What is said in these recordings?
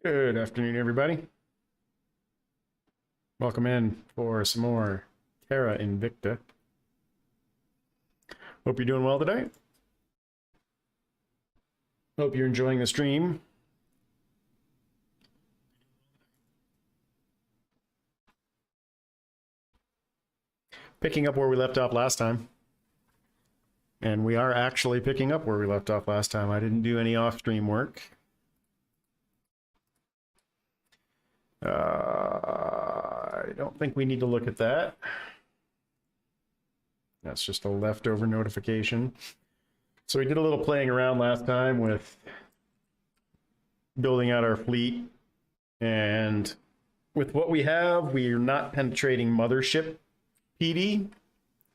Good afternoon, everybody. Welcome in for some more Terra Invicta. Hope you're doing well today. Hope you're enjoying the stream. Picking up where we left off last time. And we are actually picking up where we left off last time. I didn't do any off-stream work. I don't think we need to look at that. That's just a leftover notification. So we did a little playing around last time with building out our fleet. And with what we have, we are not penetrating mothership PD.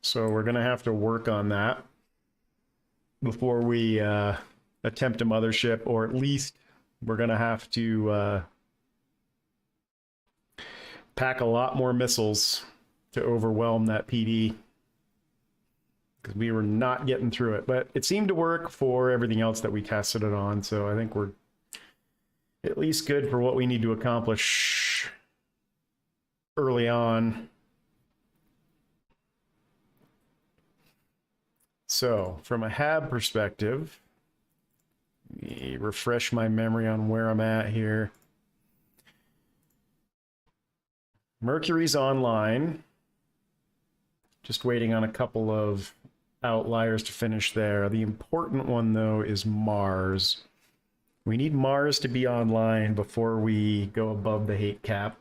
So we're going to have to work on that before we attempt a mothership, or at least we're going to have to pack a lot more missiles to overwhelm that PD, because we were not getting through it. But it seemed to work for everything else that we tested it on, so I think we're at least good for what we need to accomplish early on. So from a HAB perspective, let me refresh my memory on where I'm at here. Mercury's online. Just waiting on a couple of outliers to finish there. The important one, though, is Mars. We need Mars to be online before we go above the hate cap.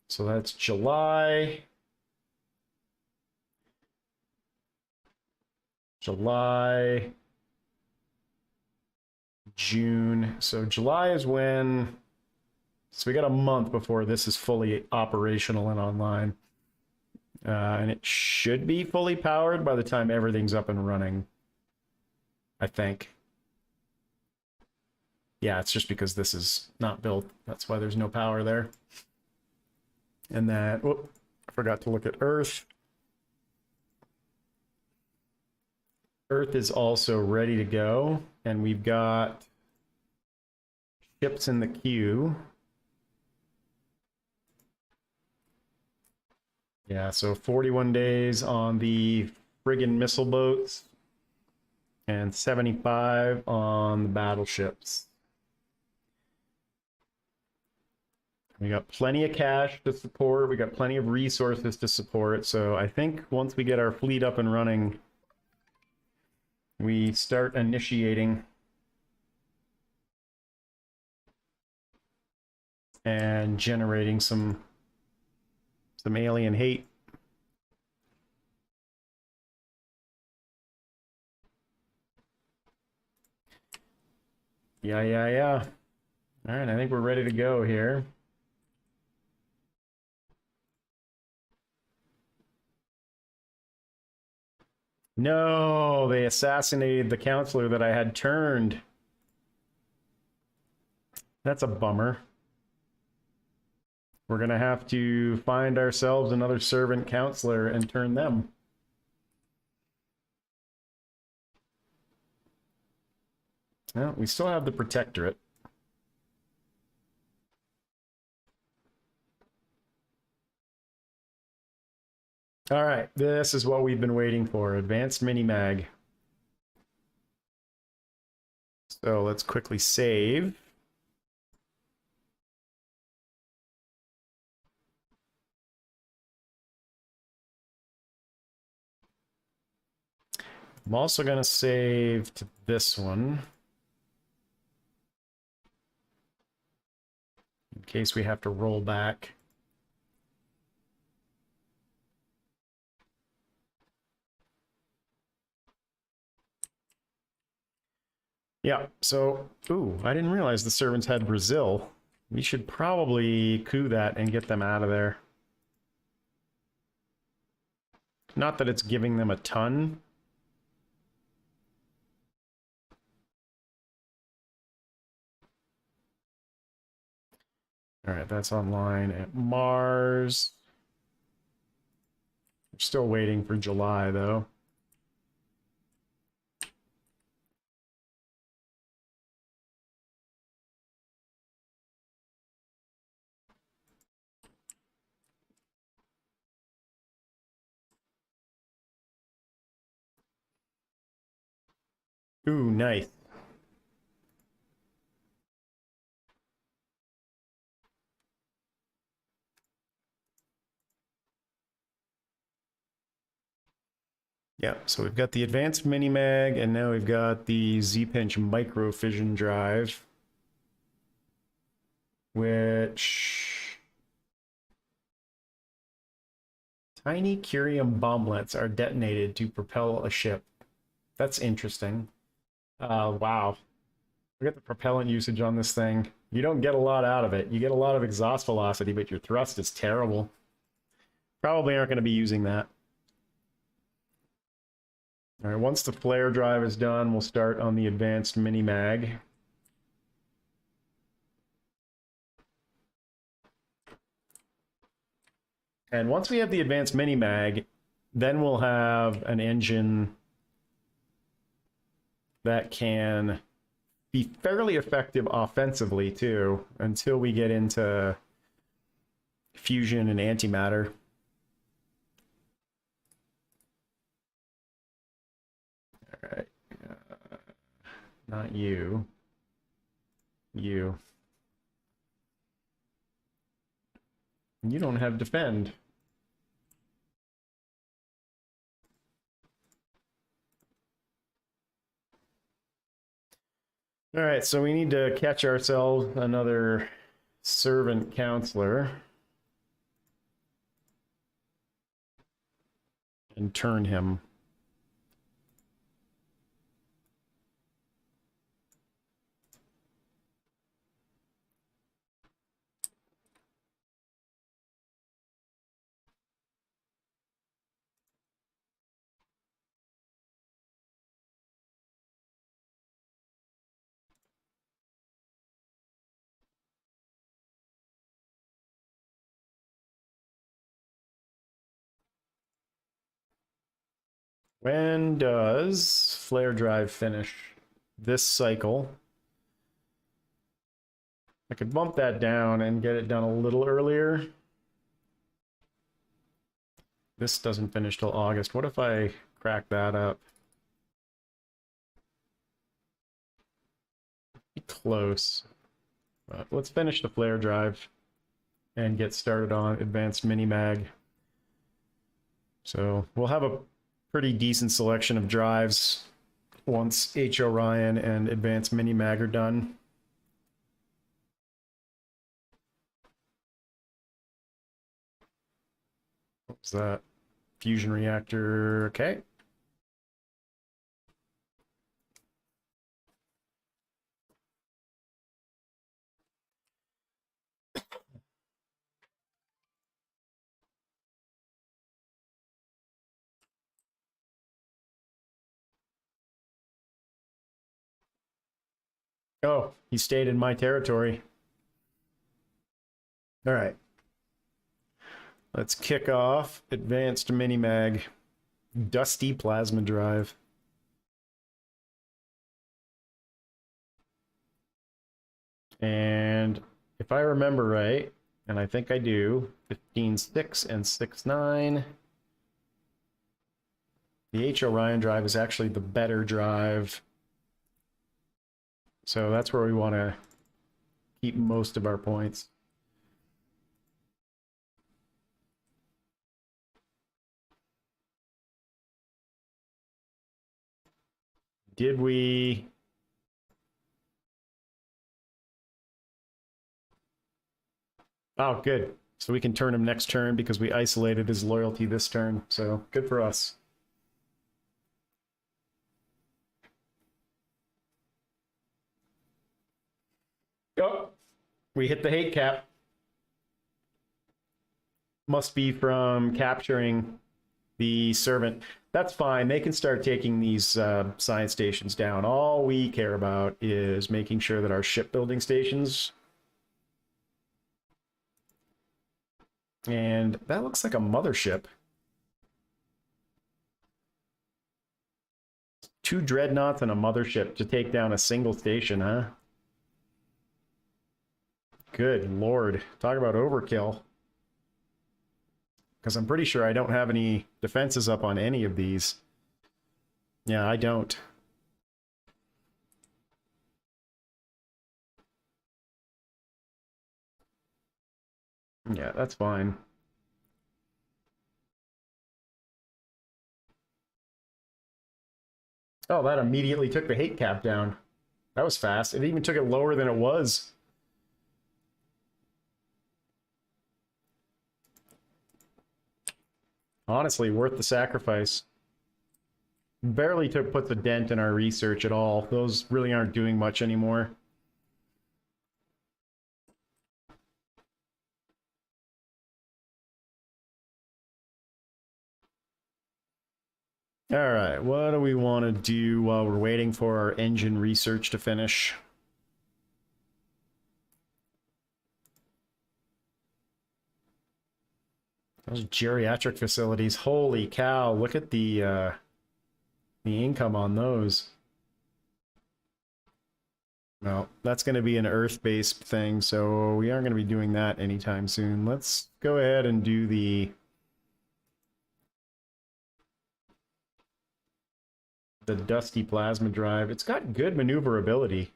So that's July. June. So July is when... So we got a month before this is fully operational and online. And it should be fully powered by the time everything's up and running, I think. Yeah, it's just because this is not built. That's why there's no power there. And that, whoop, I forgot to look at Earth. Earth is also ready to go, and we've got ships in the queue. Yeah, so 41 days on the friggin' missile boats and 75 on the battleships. We got plenty of cash to support. We got plenty of resources to support. So I think once we get our fleet up and running, we start initiating and generating some alien hate. Yeah. All right, I think we're ready to go here. No, they assassinated the counselor that I had turned. That's a bummer. We're going to have to find ourselves another servant counselor and turn them. Well, we still have the protectorate. All right, this is what we've been waiting for. Advanced mini-mag. So let's quickly save. I'm also going to save to this one, in case we have to roll back. Yeah, so, ooh, I didn't realize the servants had Brazil. We should probably coup that and get them out of there. Not that it's giving them a ton. All right, that's online at Mars. We're still waiting for July, though. Ooh, nice. Yeah, so we've got the advanced mini mag, and now we've got the Z-Pinch micro fission drive, which tiny curium bomblets are detonated to propel a ship. That's interesting. Wow. Look at the propellant usage on this thing. You don't get a lot out of it. You get a lot of exhaust velocity, but your thrust is terrible. Probably aren't going to be using that. All right, once the flare drive is done, we'll start on the advanced mini mag. And once we have the advanced mini mag, then we'll have an engine that can be fairly effective offensively too, until we get into fusion and antimatter. All right, not you. You. You don't have defend. All right, so we need to catch ourselves another servant counselor and turn him. When does flare drive finish? This cycle. I could bump that down and get it done a little earlier. This doesn't finish till August. What if I crack that up? Be close. But let's finish the flare drive and get started on advanced mini mag. So we'll have a pretty decent selection of drives once H. Orion and advanced mini mag are done. What was that? Fusion reactor. Okay. Oh, he stayed in my territory. All right. Let's kick off advanced mini mag. Dusty plasma drive. And if I remember right, and I think I do, 15.6 and 6.9. The H. Orion drive is actually the better drive. So that's where we want to keep most of our points. Did we... Oh, good. So we can turn him next turn because we isolated his loyalty this turn. So good for us. Oh, we hit the hate cap. Must be from capturing the servant. That's fine. They can start taking these science stations down. All we care about is making sure that our shipbuilding stations... And that looks like a mothership. 2 dreadnoughts and a mothership to take down a single station, huh? Good lord. Talk about overkill. Because I'm pretty sure I don't have any defenses up on any of these. Yeah, I don't. Yeah, that's fine. Oh, that immediately took the hate cap down. That was fast. It even took it lower than it was. Honestly, worth the sacrifice. Barely puts a dent in our research at all. Those really aren't doing much anymore. All right, what do we want to do while we're waiting for our engine research to finish? Those geriatric facilities, holy cow, look at the income on those. Well, that's going to be an Earth-based thing, so we aren't going to be doing that anytime soon. Let's go ahead and do the Dusty Plasma Drive. It's got good maneuverability.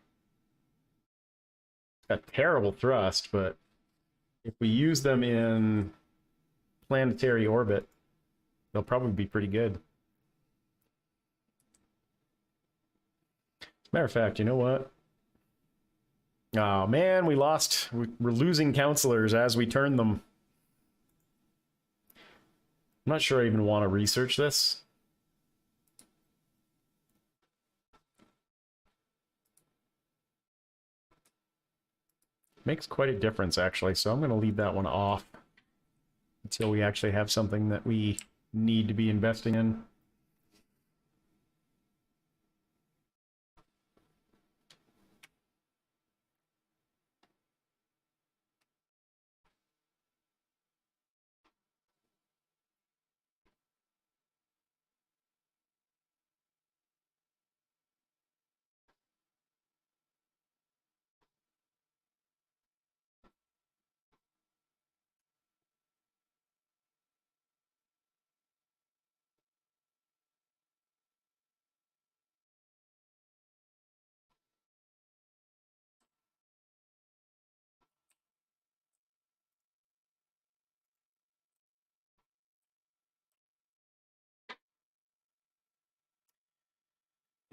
It's got terrible thrust, but if we use them in planetary orbit, they'll probably be pretty good. As a matter of fact, you know what? Oh man, we lost. We're losing counselors as we turn them. I'm not sure I even want to research this. Makes quite a difference, actually, so I'm going to leave that one off until we actually have something that we need to be investing in.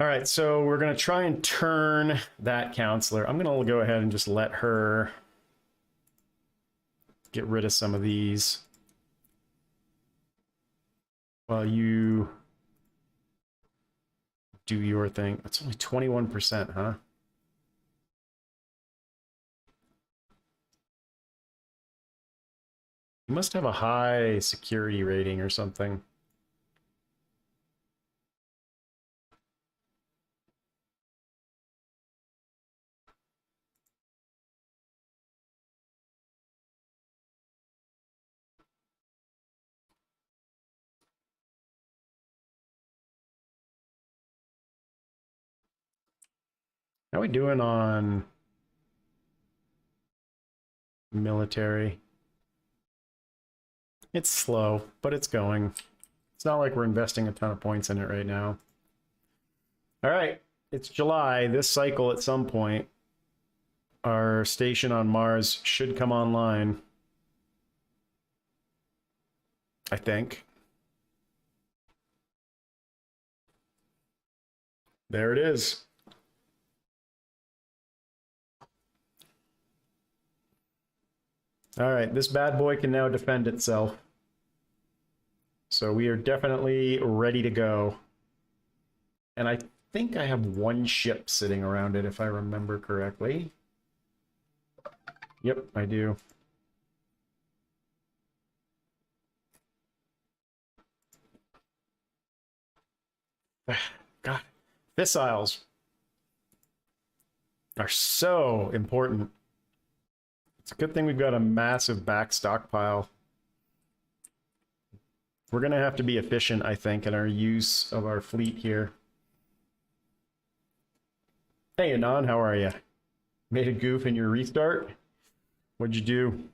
All right, so we're going to try and turn that counselor. I'm going to go ahead and just let her get rid of some of these while you do your thing. That's only 21%, huh? You must have a high security rating or something. How are we doing on military? It's slow, but it's going. It's not like we're investing a ton of points in it right now. All right, it's July. This cycle, at some point, our station on Mars should come online. I think. There it is. All right, this bad boy can now defend itself. So we are definitely ready to go. And I think I have one ship sitting around it, if I remember correctly. Yep, I do. God, fissiles are so important. It's a good thing we've got a massive back stockpile. We're going to have to be efficient, I think, in our use of our fleet here. Hey, Anon, how are you? Made a goof in your restart? What'd you do?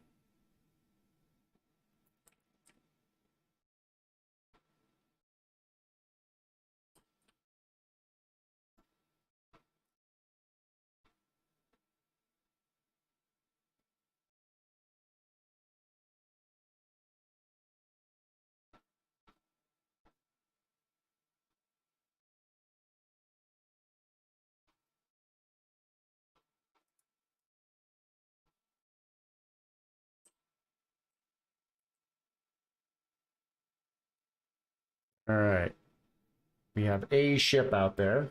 All right. We have a ship out there.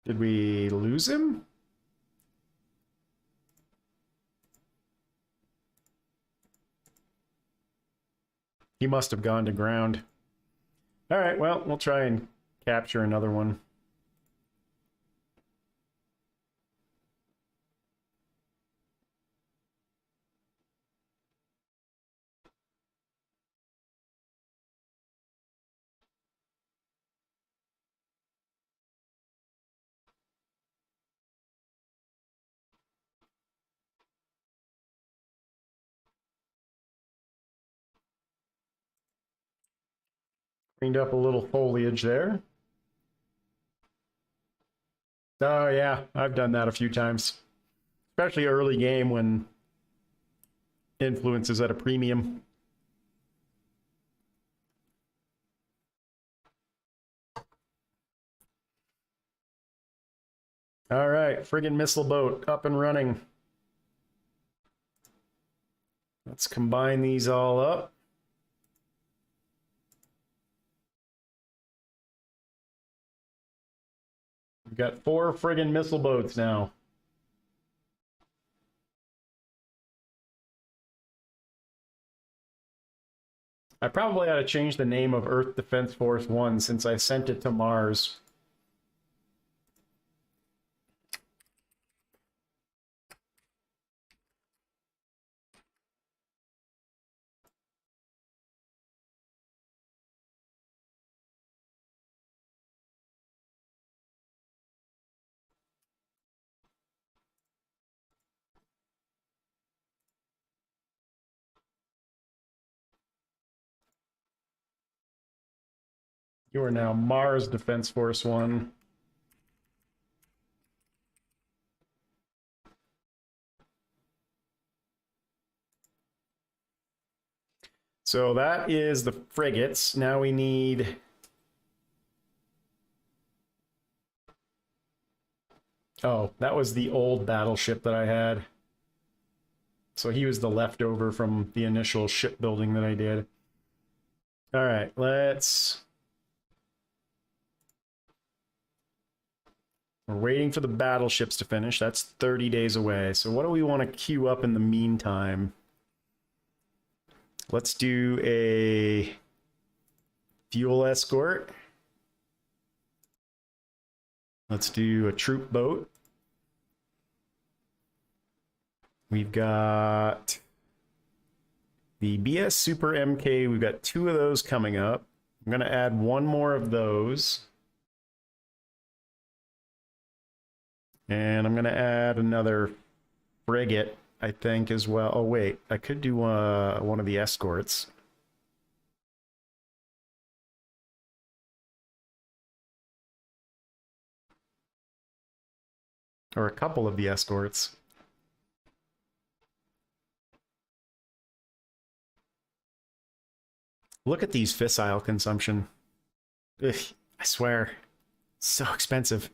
Did we lose him? He must have gone to ground. All right, well, we'll try and capture another one. Cleaned up a little foliage there. Oh yeah, I've done that a few times. Especially early game when influence is at a premium. All right, friggin' missile boat up and running. Let's combine these all up. We've got 4 friggin' missile boats now. I probably ought to change the name of Earth Defense Force 1 since I sent it to Mars. You are now Mars Defense Force 1. So that is the frigates. Now we need... Oh, that was the old battleship that I had. So he was the leftover from the initial shipbuilding that I did. All right, let's... We're waiting for the battleships to finish. That's 30 days away. So what do we want to queue up in the meantime? Let's do a fuel escort. Let's do a troop boat. We've got the BS Super MK. We've got 2 of those coming up. I'm going to add 1 more of those. And I'm going to add another frigate, I think, as well. Oh, wait. I could do one of the escorts. Or a couple of the escorts. Look at these fissile consumption. Ugh, I swear. So expensive.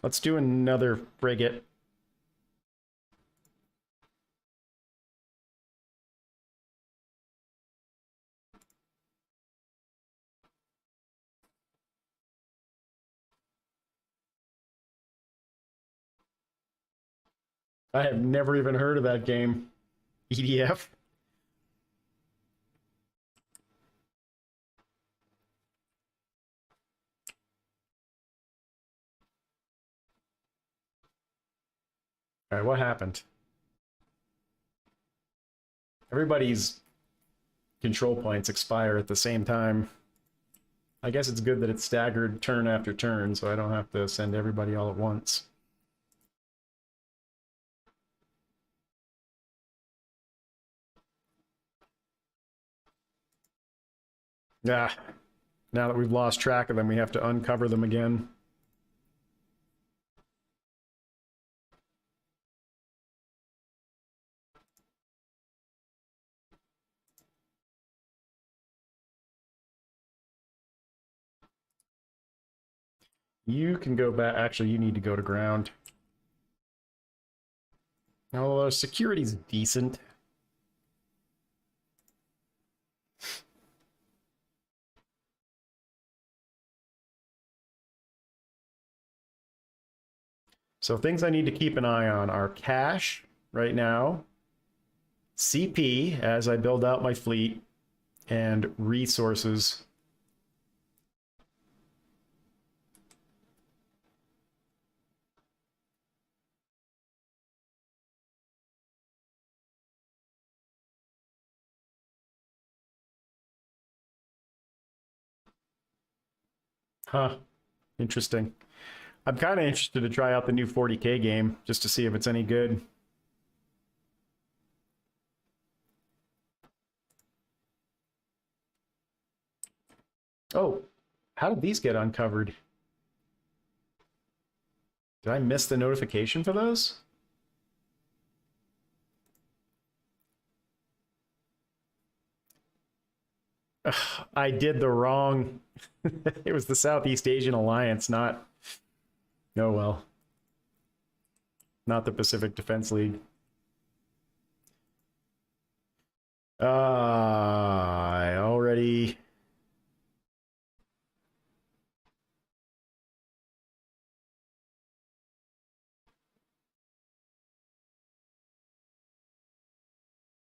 Let's do another frigate. I have never even heard of that game. EDF? All right, what happened? Everybody's control points expire at the same time. I guess it's good that it's staggered turn after turn, so I don't have to send everybody all at once. Yeah. Now that we've lost track of them, we have to uncover them again. You can go back. Actually, you need to go to ground. Although security's decent. So things I need to keep an eye on are cash right now, CP as I build out my fleet, and resources. Huh. Interesting. I'm kind of interested to try out the new 40K game just to see if it's any good. Oh, how did these get uncovered? Did I miss the notification for those? Ugh, I did the wrong. It was the Southeast Asian Alliance, not. Oh well. Not the Pacific Defense League. I already.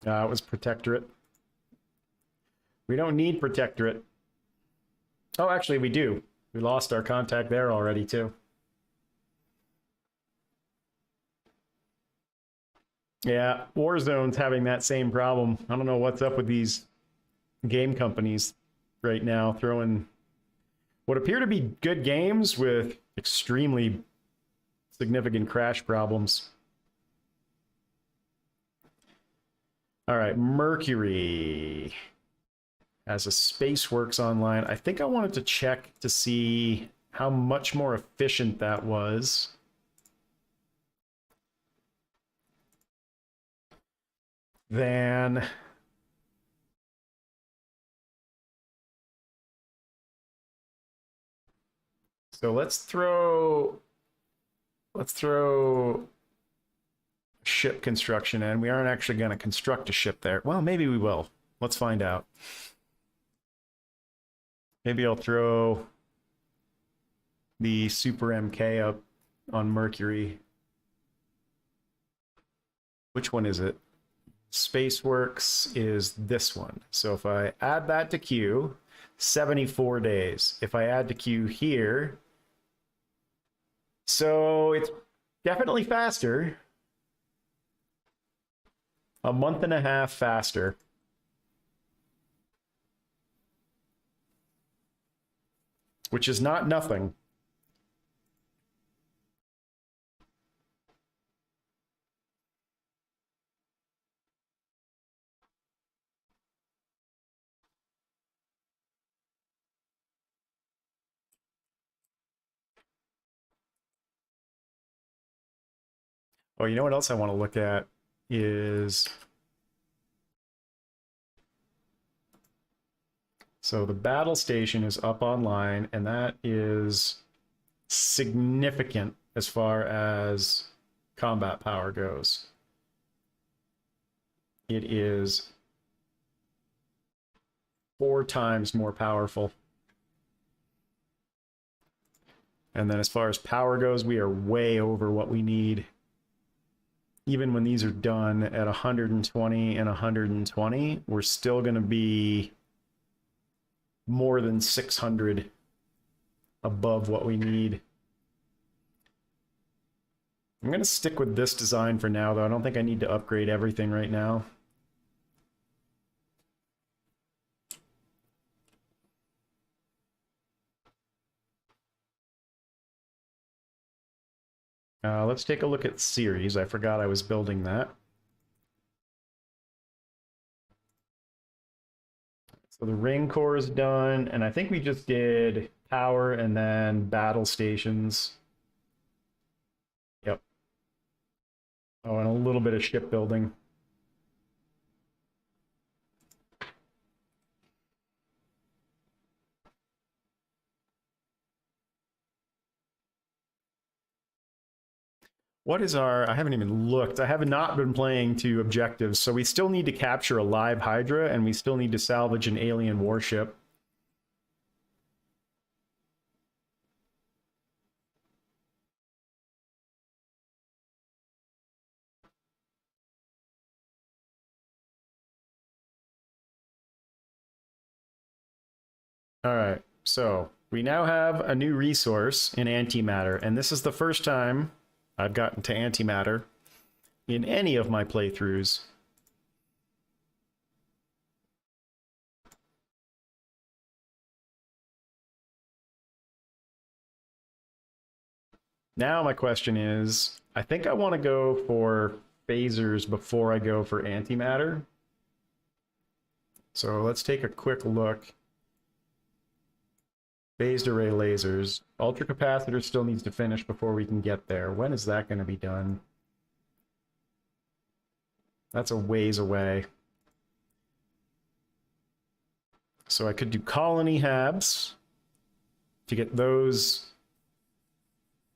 It was Protectorate. We don't need Protectorate. Oh, actually, we do. We lost our contact there already, too. Yeah, Warzone's having that same problem. I don't know what's up with these game companies right now, throwing what appear to be good games with extremely significant crash problems. All right, Mercury as a Spaceworks Online. I think I wanted to check to see how much more efficient that was. Than so let's throw ship construction in. We aren't actually going to construct a ship there. Well, maybe we will. Let's find out. Maybe I'll throw the Super MK up on Mercury. Which one is it? Spaceworks is this one. So if I add that to queue, 74 days. If I add to queue here, so it's definitely faster. A month and a half faster. Which is not nothing. Oh, you know what else I want to look at is... So the battle station is up online, and that is significant as far as combat power goes. It is 4 times more powerful. And then as far as power goes, we are way over what we need. Even when these are done at 120 and 120, we're still going to be more than 600 above what we need. I'm going to stick with this design for now, though. I don't think I need to upgrade everything right now. Let's take a look at series. I forgot I was building that. So the ring core is done, and I think we just did power and then battle stations. Yep. Oh, and a little bit of shipbuilding. What is our... I haven't even looked. I have not been playing to objectives, so we still need to capture a live Hydra, and we still need to salvage an alien warship. All right, so we now have a new resource in antimatter, and this is the first time I've gotten to antimatter in any of my playthroughs. Now my question is, I think I want to go for phasers before I go for antimatter. So let's take a quick look. Phased array lasers. Ultracapacitor still needs to finish before we can get there. When is that going to be done? That's a ways away. So I could do colony habs to get those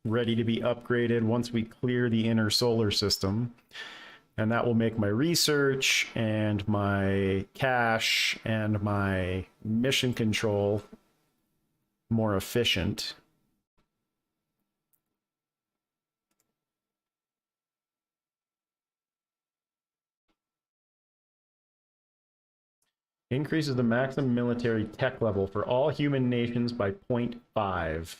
ready to be upgraded once we clear the inner solar system. And that will make my research and my cache and my mission control more efficient. Increases the maximum military tech level for all human nations by 0.5.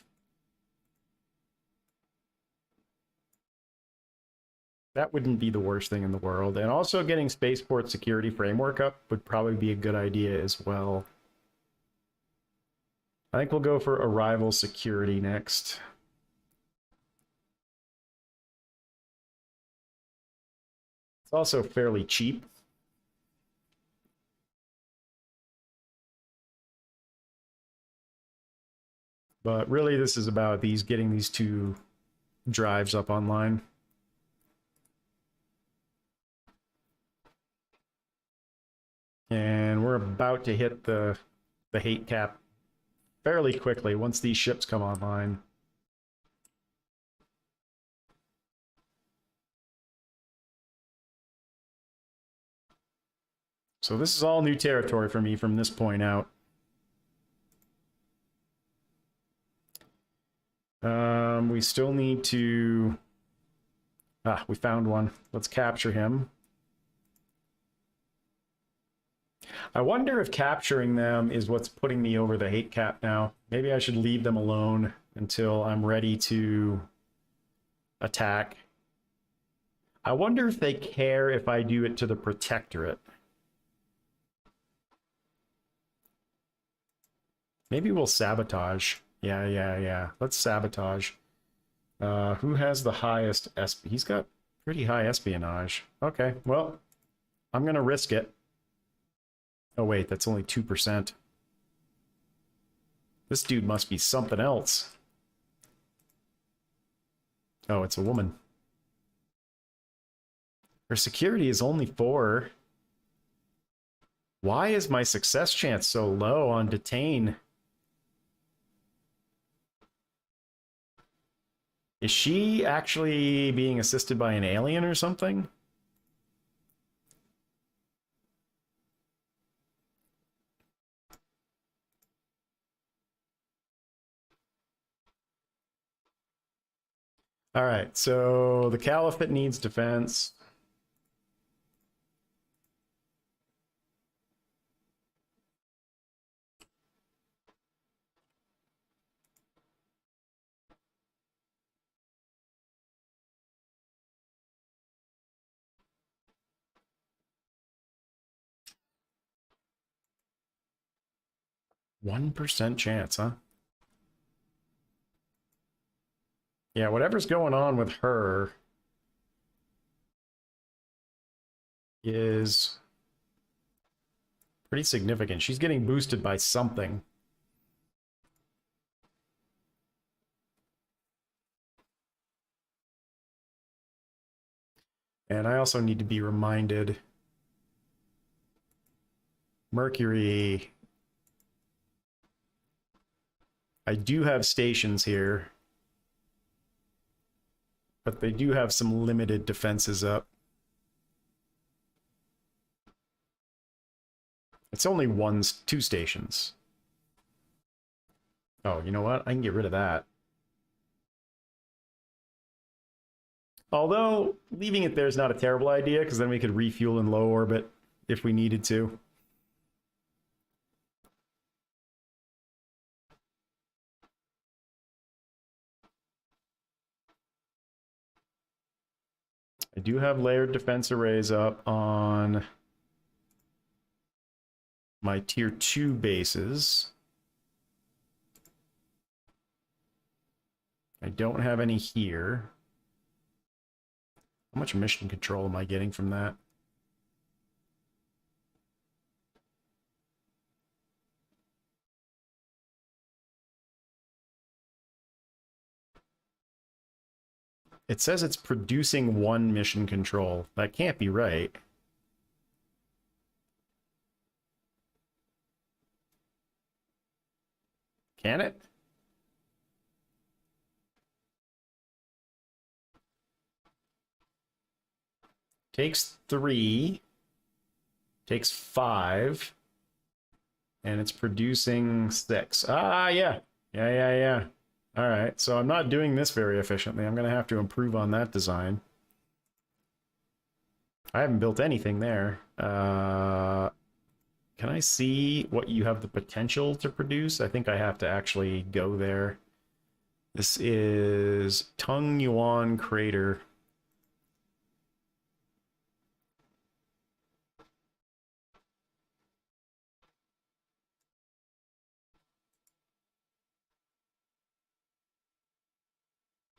That wouldn't be the worst thing in the world. And also getting Spaceport Security Framework up would probably be a good idea as well. I think we'll go for Arrival Security next. It's also fairly cheap. But really this is about getting these two drives up online. And we're about to hit the hate cap fairly quickly once these ships come online. So this is all new territory for me from this point out. We still need to... Ah, we found one. Let's capture him. I wonder if capturing them is what's putting me over the hate cap now. Maybe I should leave them alone until I'm ready to attack. I wonder if they care if I do it to the Protectorate. Maybe we'll sabotage. Yeah. Let's sabotage. Who has the highest He's got pretty high espionage. Okay, well, I'm gonna risk it. Oh wait, that's only 2%. This dude must be something else. Oh, it's a woman. Her security is only 4. Why is my success chance so low on detain? Is she actually being assisted by an alien or something? All right, so the Caliphate needs defense. %1 chance, huh? Yeah, whatever's going on with her is pretty significant. She's getting boosted by something. And I also need to be reminded, Mercury, I do have stations here, but they do have some limited defenses up. It's only two stations. Oh, you know what? I can get rid of that. Although, leaving it there is not a terrible idea, because then we could refuel in low orbit if we needed to. I do have layered defense arrays up on my tier 2 bases. I don't have any here. How much mission control am I getting from that? It says it's producing 1 mission control. That can't be right. Can it? Takes 3. Takes 5. And it's producing 6. Ah, yeah. Yeah. All right, so I'm not doing this very efficiently. I'm going to have to improve on that design. I haven't built anything there. Can I see what you have the potential to produce? I think I have to actually go there. This is Tung Yuan Crater.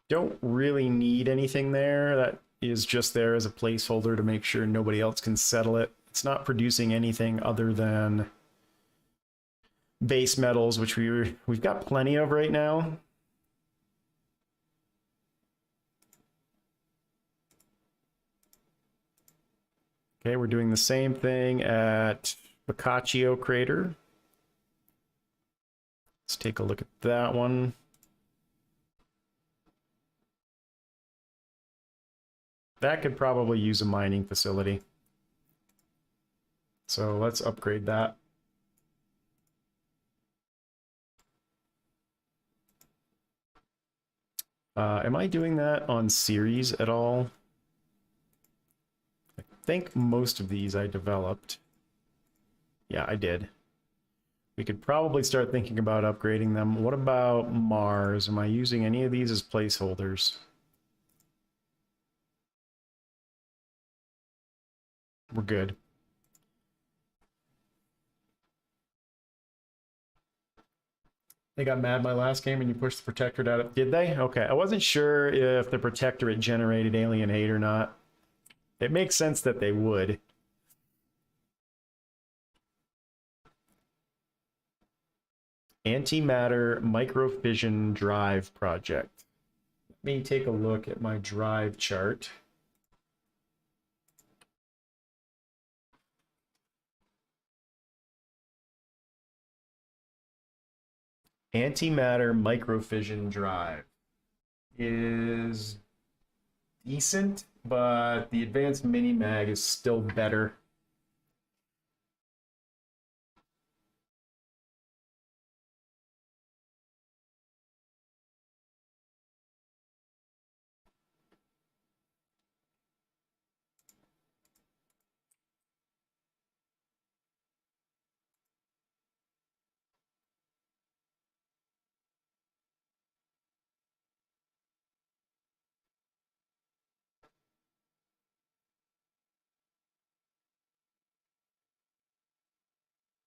Don't really need anything there. That is just there as a placeholder to make sure nobody else can settle it. It's not producing anything other than base metals, which we've got plenty of right now. Okay, we're doing the same thing at Boccaccio Crater. Let's take a look at that one. That could probably use a mining facility. So let's upgrade that. Am I doing that on series at all? I think most of these I developed. Yeah, I did. We could probably start thinking about upgrading them. What about Mars? Am I using any of these as placeholders? We're good. They got mad my last game and you pushed the Protectorate out of... Did they? Okay. I wasn't sure if the Protectorate generated alien hate or not. It makes sense that they would. Antimatter Microfission Drive Project. Let me take a look at my drive chart. Antimatter Microfission Drive is decent, but the advanced mini mag is still better.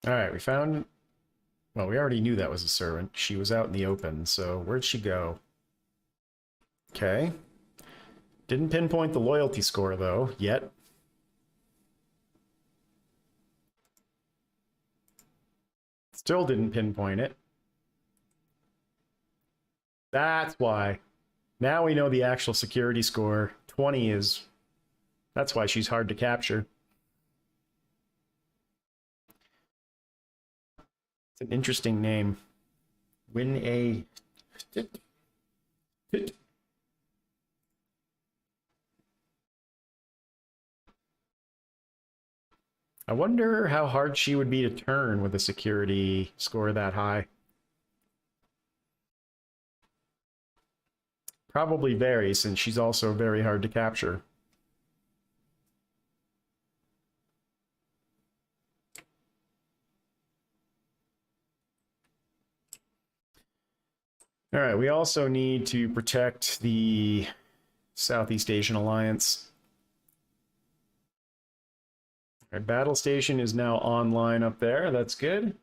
All right, we found... Well, we already knew that was a servant. She was out in the open, so where'd she go? Okay. Didn't pinpoint the loyalty score, though, yet. Still didn't pinpoint it. That's why. Now we know the actual security score. 20 is... That's why she's hard to capture. It's an interesting name. Win a... I wonder how hard she would be to turn with a security score that high. Probably very, since she's also very hard to capture. All right, we also need to protect the Southeast Asian Alliance. Our battle station is now online up there. That's good.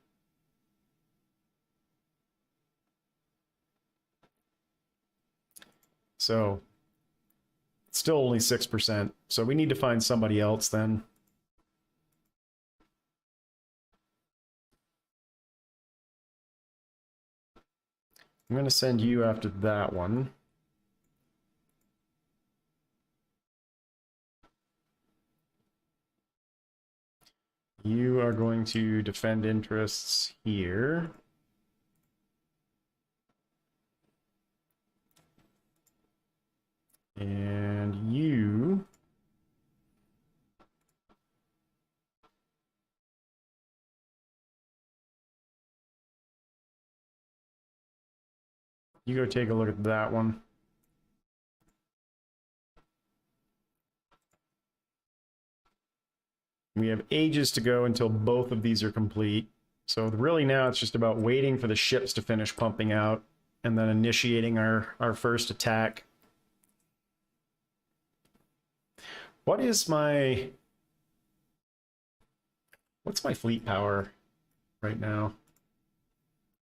So, still only 6%. So we need to find somebody else then. I'm going to send you after that one. You are going to defend interests here. And you go take a look at that one. We have ages to go until both of these are complete. So really now it's just about waiting for the ships to finish pumping out and then initiating our first attack. What's my fleet power right now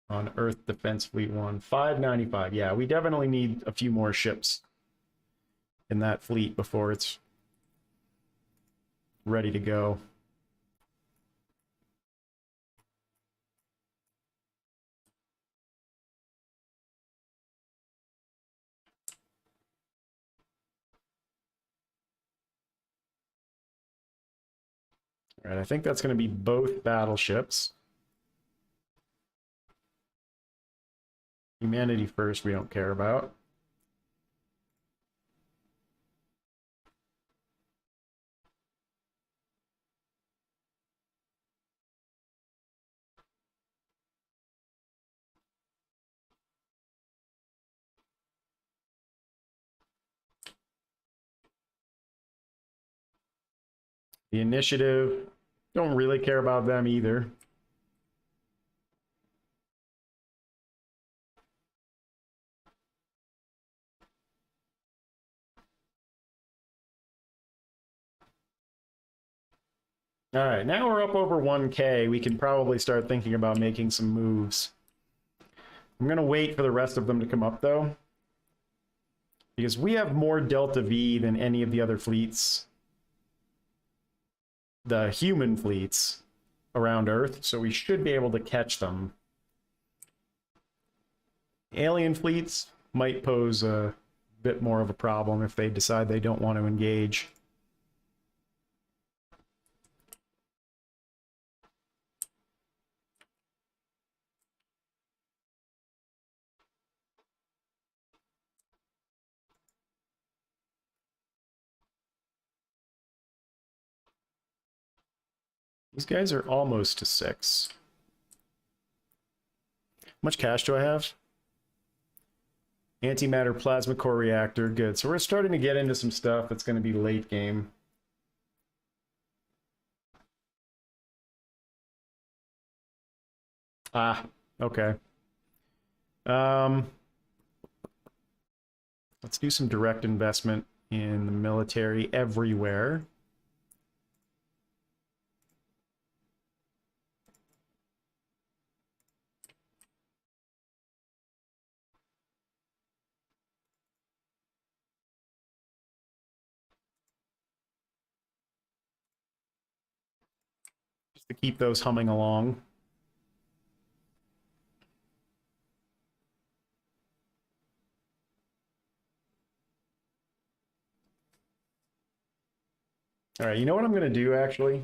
on Earth Defense Fleet 1? 595. Yeah, we definitely need a few more ships in that fleet before it's ready to go. All right, I think that's going to be both battleships. Humanity first, we don't care about. The initiative, don't really care about them either. All right, now we're up over 1K. We can probably start thinking about making some moves. I'm going to wait for the rest of them to come up, though, because we have more Delta V than any of the other fleets, the human fleets around Earth, so we should be able to catch them. Alien fleets might pose a bit more of a problem if they decide they don't want to engage. These guys are almost to 6. How much cash do I have? Antimatter plasma core reactor. Good. So we're starting to get into some stuff that's going to be late game. Ah, okay. Let's do some direct investment in the military everywhere. Just to keep those humming along. All right, you know what I'm going to do, actually?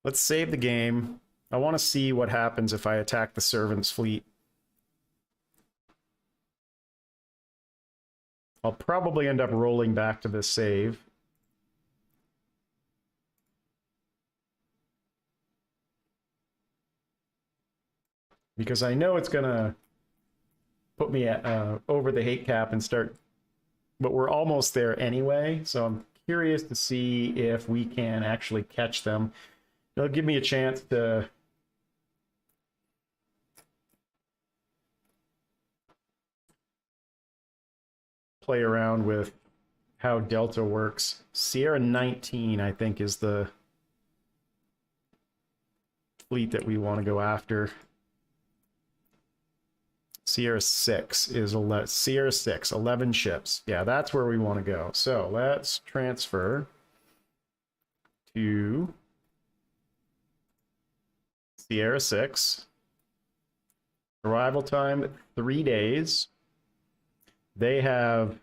Let's save the game. I want to see what happens if I attack the Servants' fleet. I'll probably end up rolling back to this save. because I know it's gonna put me at, over the hate cap and start, but we're almost there anyway. So I'm curious to see if we can actually catch them. It'll give me a chance to play around with how Delta works. Sierra 19, I think, is the fleet that we want to go after. Sierra 6 is 11, Sierra 6, 11 ships. Yeah, that's where we want to go. So let's transfer to Sierra 6. Arrival time, 3 days. They have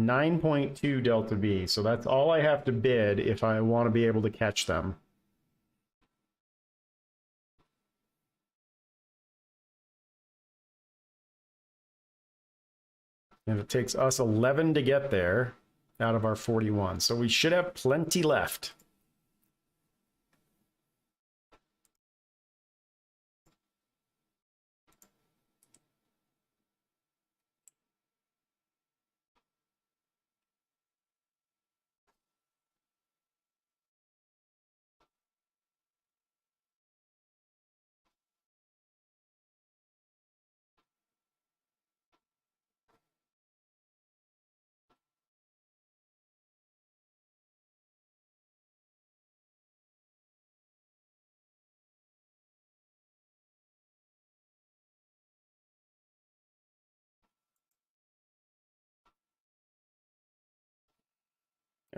9.2 Delta V, so that's all I have to bid if I want to be able to catch them. And it takes us 11 to get there out of our 41, so we should have plenty left.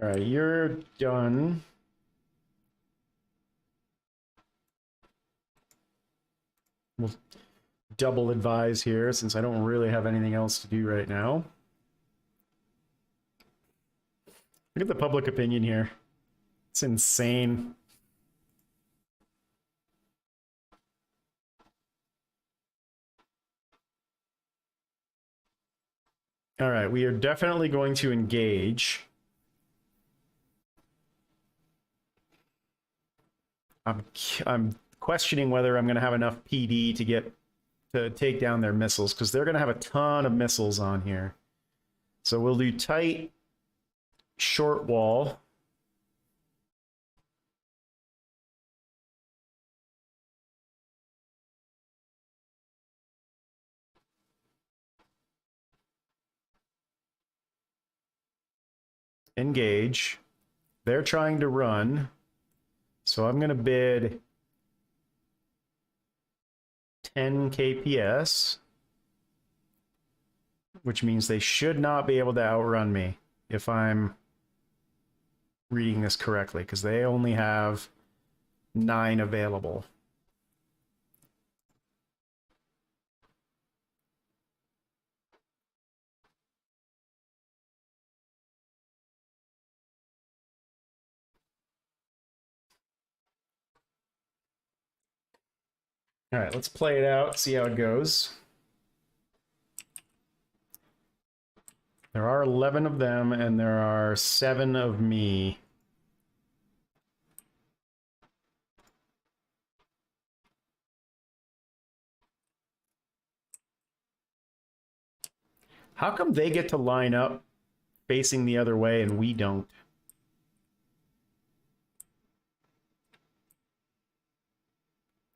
All right, you're done. We'll double advise here since I don't really have anything else to do right now. Look at the public opinion here. It's insane. All right, we are definitely going to engage. I'm questioning whether I'm going to have enough PD to take down their missiles, because they're going to have a ton of missiles on here. So we'll do tight, short wall. Engage. They're trying to run. So I'm going to bid 10 KPS, which means they should not be able to outrun me if I'm reading this correctly, because they only have 9 available. All right, let's play it out, see how it goes. There are 11 of them, and there are 7 of me. How come they get to line up facing the other way and we don't?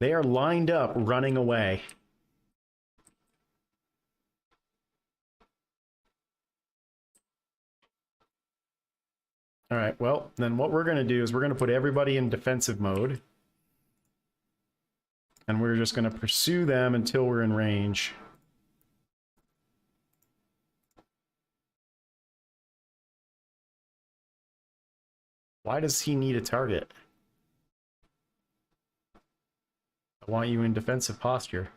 They are lined up running away. All right, well, then what we're going to do is we're going to put everybody in defensive mode. And we're just going to pursue them until we're in range. Why does he need a target? I want you in defensive posture.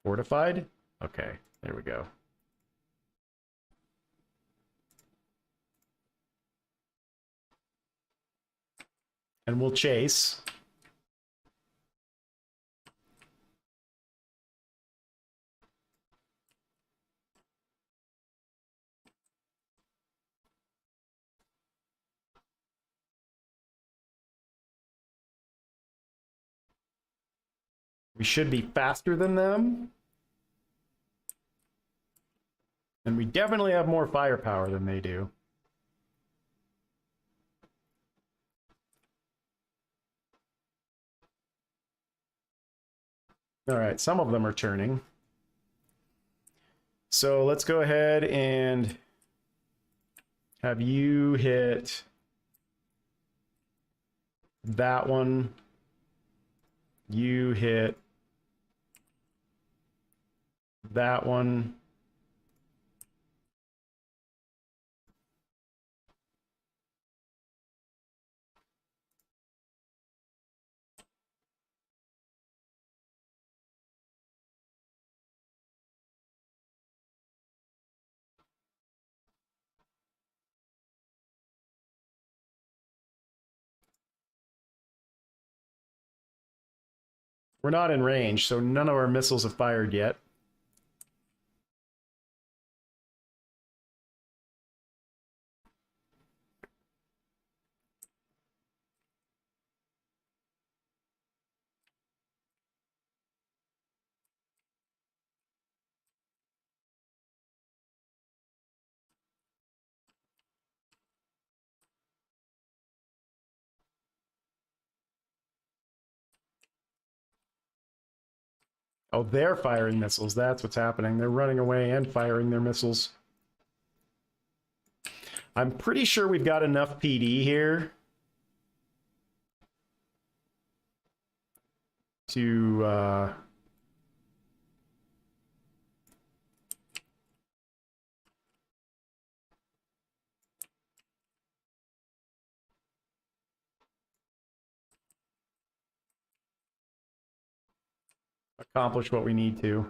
Fortified? Okay, there we go. And we'll chase. We should be faster than them. And we definitely have more firepower than they do. All right, some of them are turning. So let's go ahead and have you hit that one. You hit that one. We're not in range, so none of our missiles have fired yet. Oh, they're firing missiles. That's what's happening. They're running away and firing their missiles. I'm pretty sure we've got enough PD here to accomplish what we need to.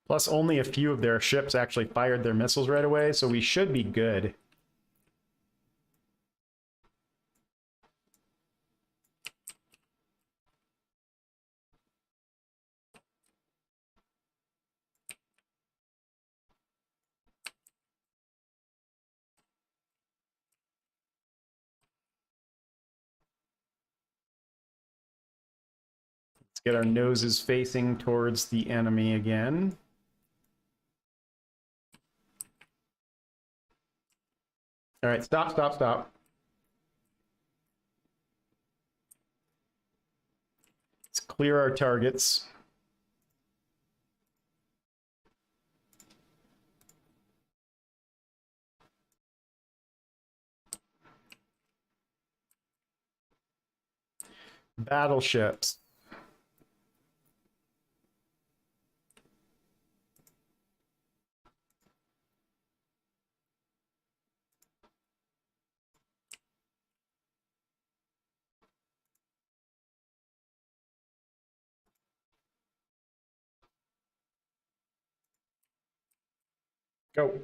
Plus, only a few of their ships actually fired their missiles right away, so we should be good. Let's get our noses facing towards the enemy again. All right, stop, stop, stop. Let's clear our targets. Battleships. Go.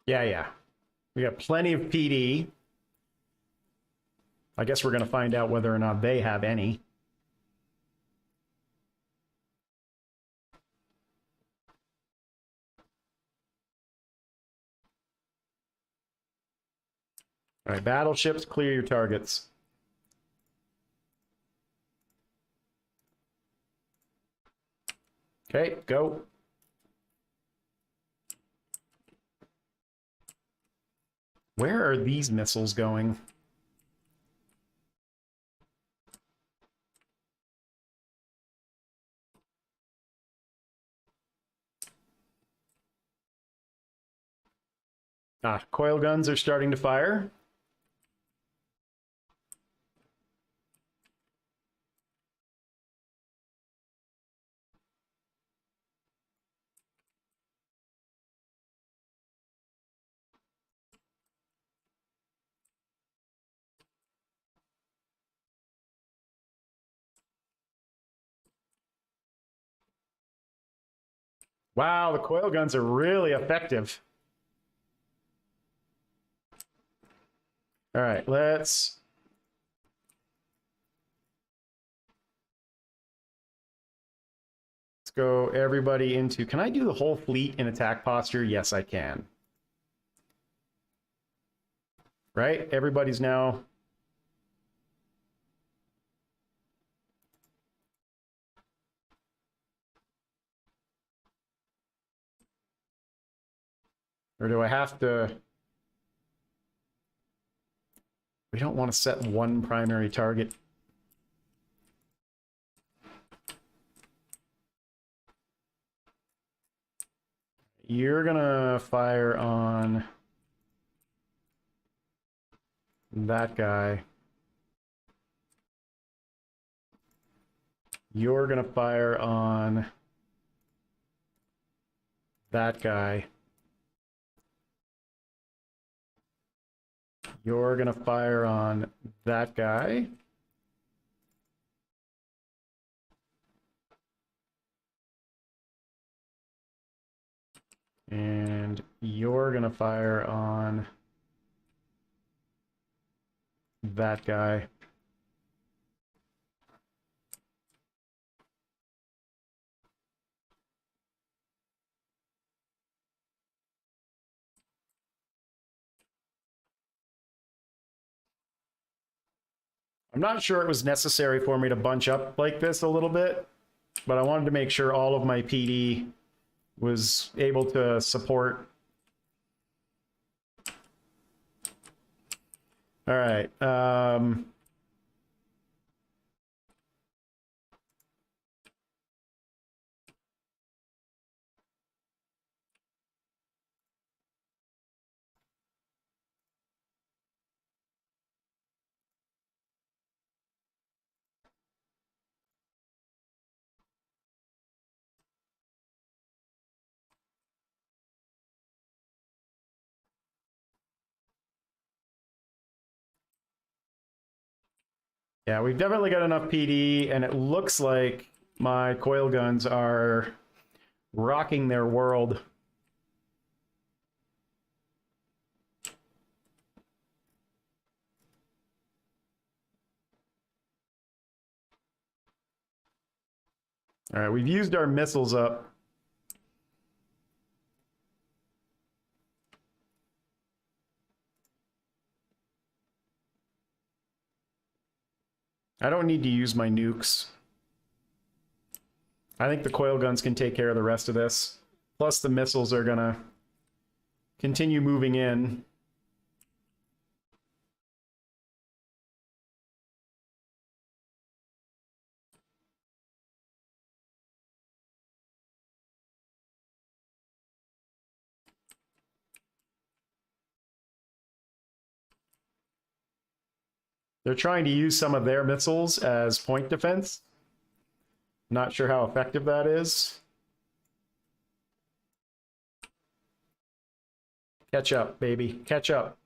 Yeah, yeah. We got plenty of PD. I guess we're going to find out whether or not they have any. All right, battleships, clear your targets. Okay, go. Where are these missiles going? Ah, coil guns are starting to fire. Wow, the coil guns are really effective. All right, let's go everybody into, can I do the whole fleet in attack posture? Yes, I can. Right? Everybody's now. Or do I have to? We don't want to set one primary target. You're gonna fire on that guy. You're gonna fire on that guy. You're gonna fire on that guy. And you're gonna fire on that guy. I'm not sure it was necessary for me to bunch up like this a little bit, but I wanted to make sure all of my PD was able to support. All right. Yeah, we've definitely got enough PD, and it looks like my coil guns are rocking their world. All right, we've used our missiles up. I don't need to use my nukes. I think the coil guns can take care of the rest of this. Plus the missiles are gonna continue moving in. They're trying to use some of their missiles as point defense. Not sure how effective that is. Catch up, baby. Catch up.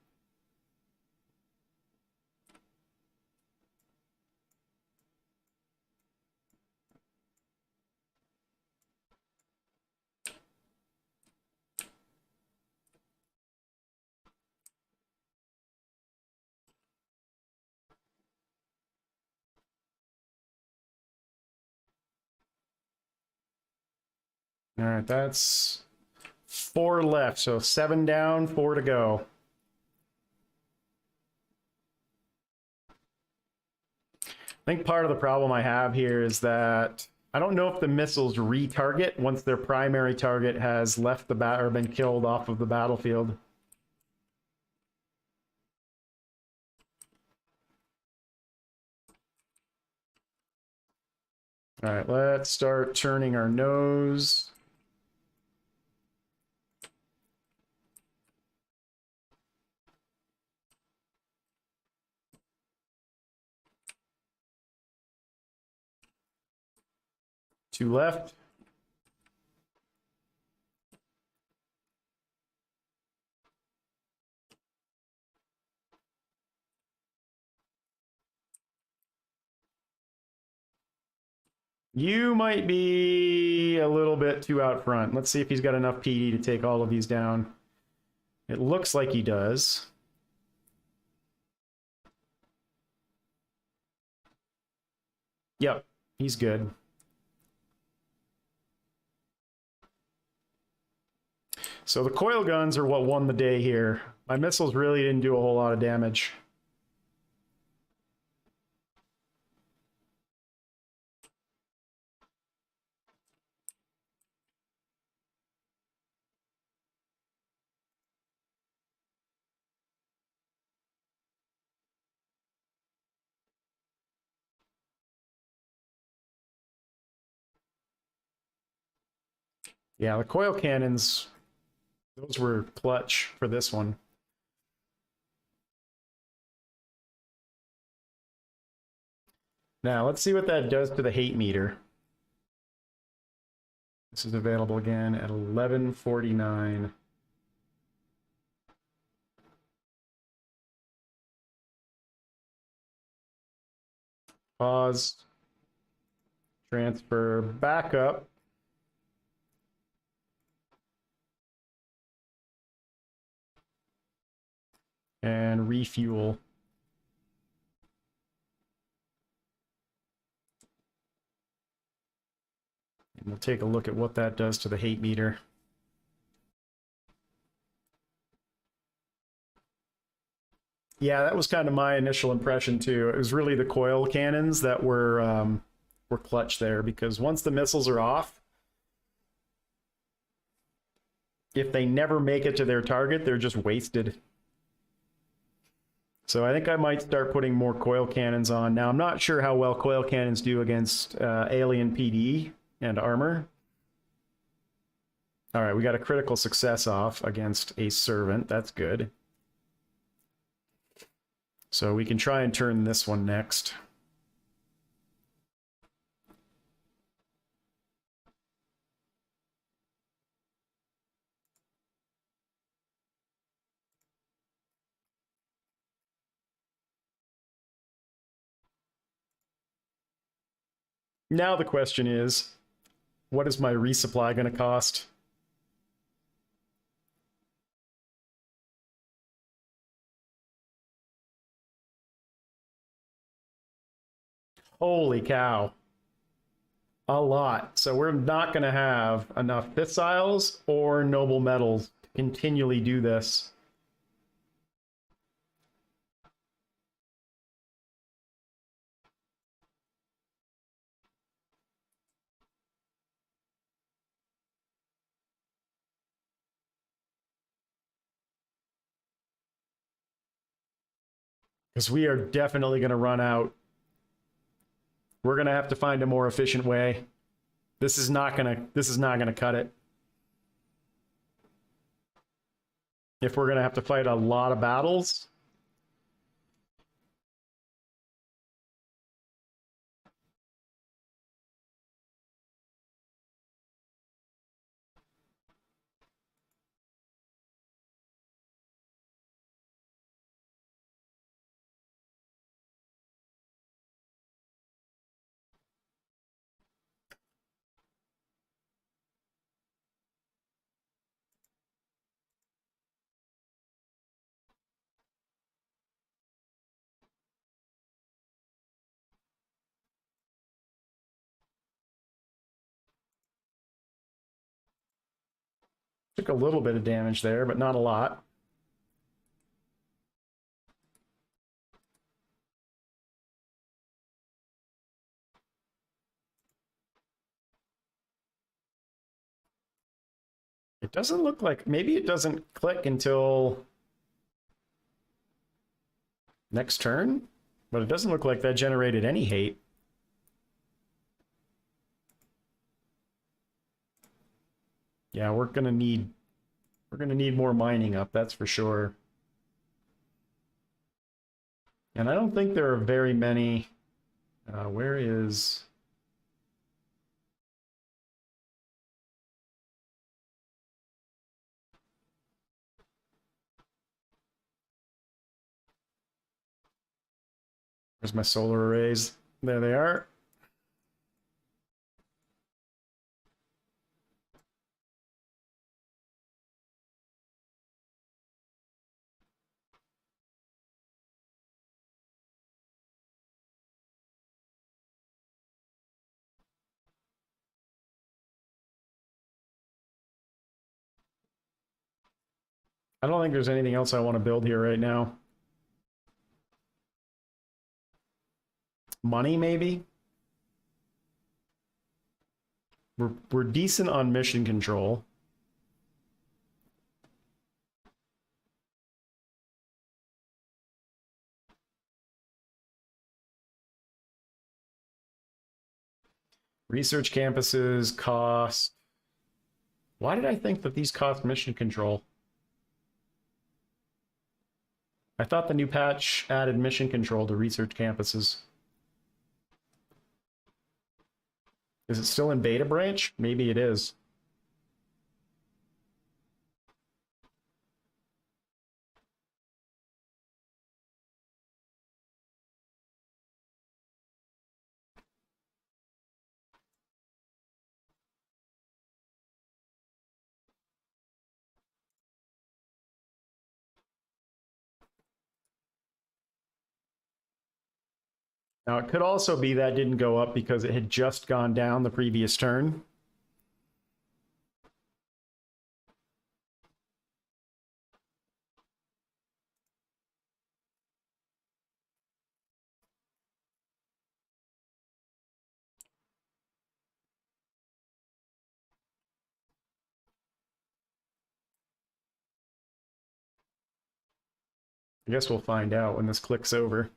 All right, that's 4 left. So 7 down, 4 to go. I think part of the problem I have here is that I don't know if the missiles retarget once their primary target has left the bat or been killed off of the battlefield. All right, let's start turning our nose. Two left. You might be a little bit too out front. Let's see if he's got enough PD to take all of these down. It looks like he does. Yep, he's good. So the coil guns are what won the day here. My missiles really didn't do a whole lot of damage. Yeah, the coil cannons, those were clutch for this one. Now, let's see what that does to the hate meter. This is available again at 1149. Pause. Transfer back up. And refuel. And we'll take a look at what that does to the hate meter. Yeah, that was kind of my initial impression too. It was really the coil cannons that were clutch there, because once the missiles are off, if they never make it to their target, they're just wasted. So I think I might start putting more coil cannons on. Now, I'm not sure how well coil cannons do against alien PD and armor. All right, we got a critical success off against a servant. That's good. So we can try and turn this one next. Now the question is, what is my resupply going to cost? Holy cow. A lot. So we're not going to have enough fissiles or noble metals to continually do this. Because we are definitely going to run out. We're going to have to find a more efficient way. This is not going to cut it. If we're going to have to fight a lot of battles. Took a little bit of damage there, but not a lot. It doesn't look like, maybe it doesn't click until next turn, but it doesn't look like that generated any hate. Yeah, we're gonna need more mining up, that's for sure. And I don't think there are very many. Where is? Where's my solar arrays? There they are. I don't think there's anything else I want to build here right now. Money, maybe? We're decent on mission control. Research campuses cost... Why did I think that these cost mission control? I thought the new patch added mission control to research campuses. Is it still in beta branch? Maybe it is. Now, it could also be that didn't go up because it had just gone down the previous turn. I guess we'll find out when this clicks over.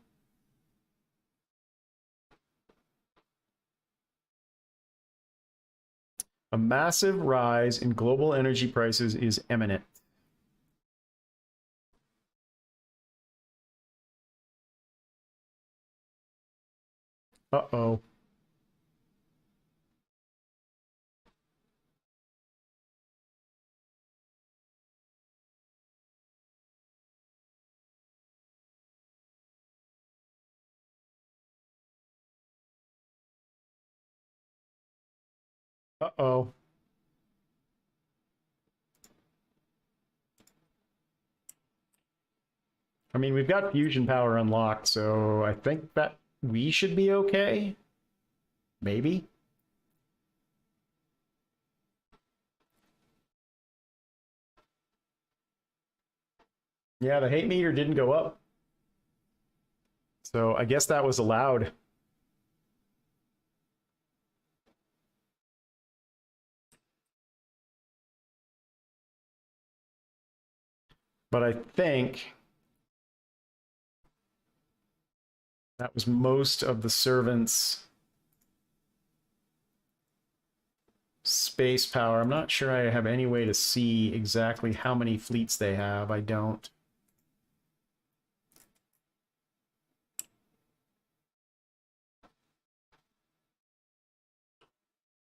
A massive rise in global energy prices is imminent. Uh-oh. Uh-oh. I mean, we've got fusion power unlocked, so I think that we should be okay. Maybe. Yeah, the hate meter didn't go up. So I guess that was allowed. But I think that was most of the servants' space power. I'm not sure I have any way to see exactly how many fleets they have. I don't.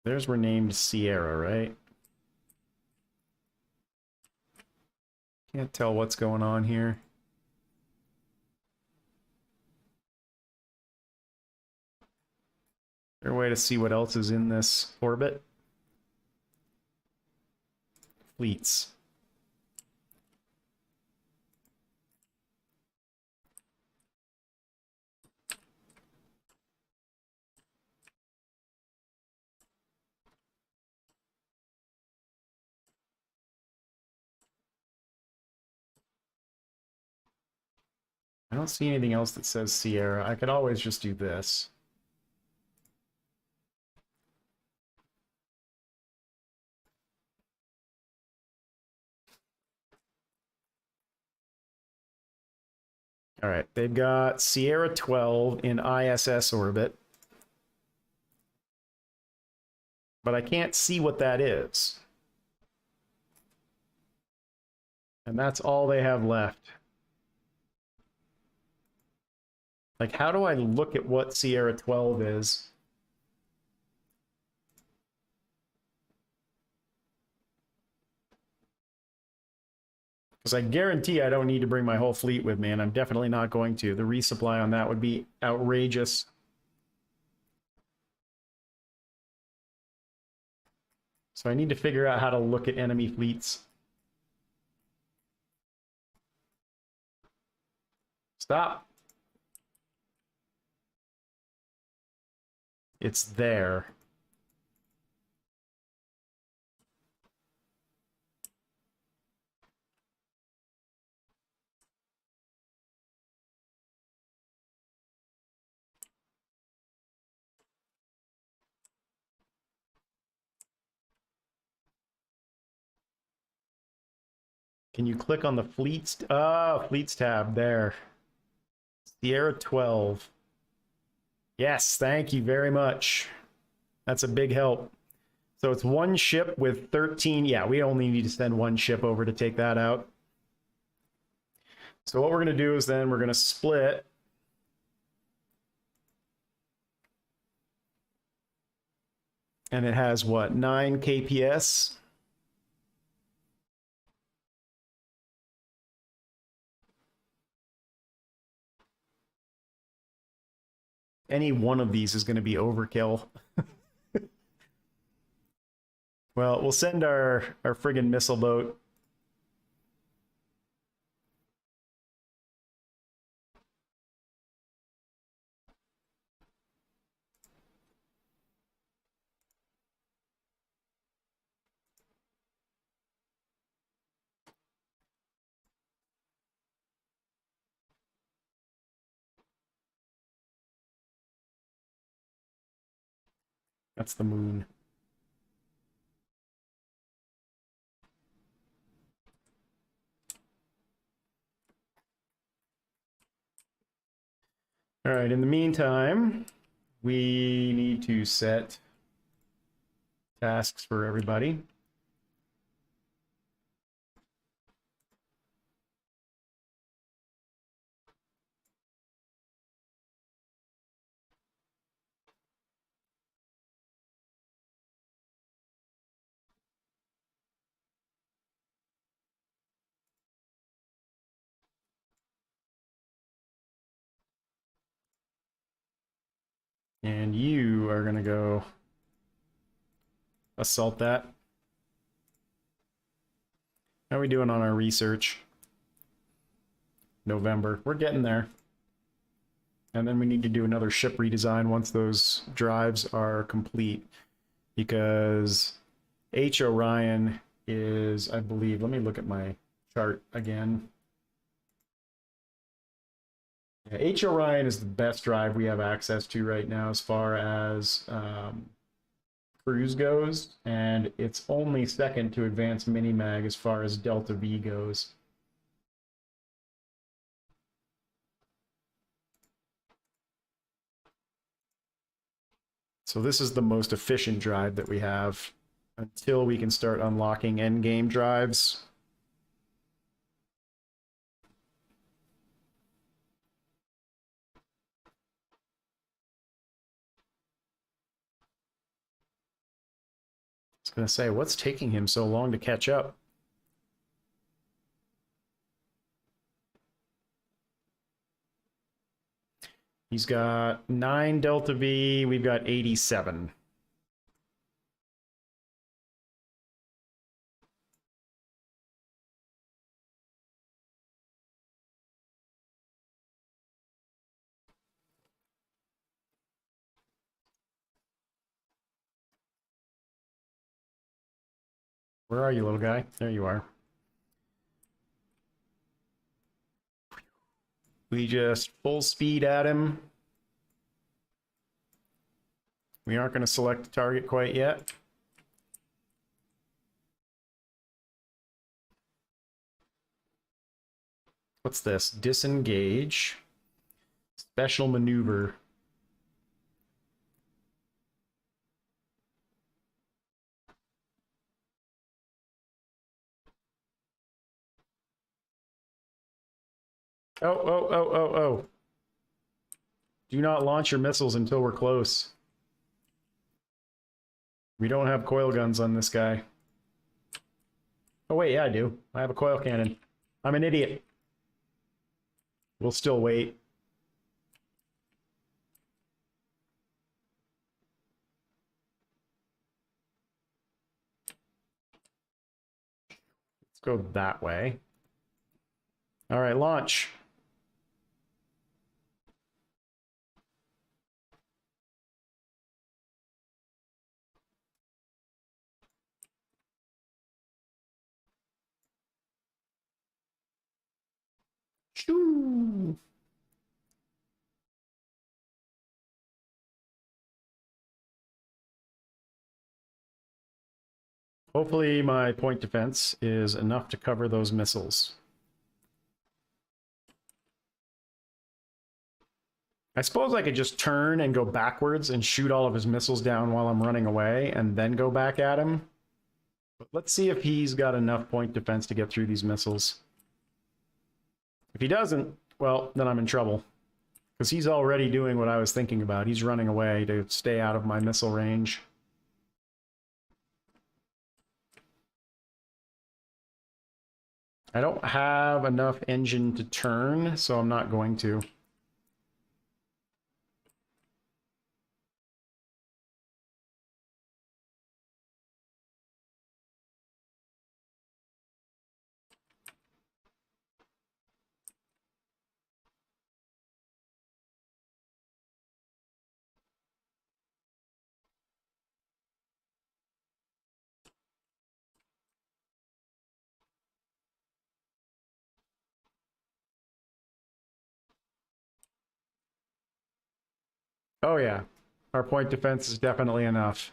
There's renamed Sierra, right? Can't tell what's going on here. Is there a way to see what else is in this orbit? Fleets. I don't see anything else that says Sierra. I could always just do this. All right, they've got Sierra 12 in ISS orbit. But I can't see what that is. And that's all they have left. Like, how do I look at what Sierra 12 is? Because I guarantee I don't need to bring my whole fleet with me, and I'm definitely not going to. The resupply on that would be outrageous. So I need to figure out how to look at enemy fleets. Stop. It's there. Can you click on the fleets? Fleets tab there. Sierra 12. Yes, thank you very much. That's a big help. So it's one ship with 13. Yeah, we only need to send one ship over to take that out. So what we're going to do is then we're going to split. And it has what, 9 KPS? Any one of these is going to be overkill. Well, we'll send our friggin' missile boat. That's the moon. All right, in the meantime, we need to set tasks for everybody. And you are going to go assault that. How are we doing on our research? November. We're getting there. And then we need to do another ship redesign once those drives are complete. Because H. Orion is, I believe, let me look at my chart again. Yeah, H. Orion is the best drive we have access to right now as far as cruise goes, and it's only second to Advanced Minimag as far as Delta V goes. So this is the most efficient drive that we have until we can start unlocking endgame drives. I was going to say, what's taking him so long to catch up? He's got 9 Delta V, we've got 87. Where are you, little guy? There you are. We just full speed at him. We aren't going to select the target quite yet. What's this? Disengage. Special maneuver. Oh. Do not launch your missiles until we're close. We don't have coil guns on this guy. Oh wait, yeah I do. I have a coil cannon. I'm an idiot. We'll still wait. Let's go that way. All right, launch. Shoo! Hopefully my point defense is enough to cover those missiles. I suppose I could just turn and go backwards and shoot all of his missiles down while I'm running away and then go back at him. But let's see if he's got enough point defense to get through these missiles. If he doesn't, well, then I'm in trouble. Because he's already doing what I was thinking about. He's running away to stay out of my missile range. I don't have enough engine to turn, so I'm not going to. Oh yeah, our point defense is definitely enough.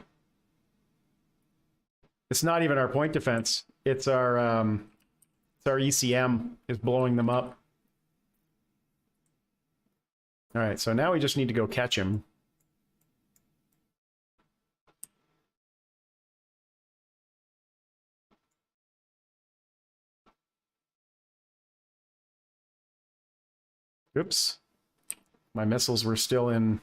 It's not even our point defense. It's our ECM is blowing them up. All right, so now we just need to go catch him. Oops. My missiles were still in.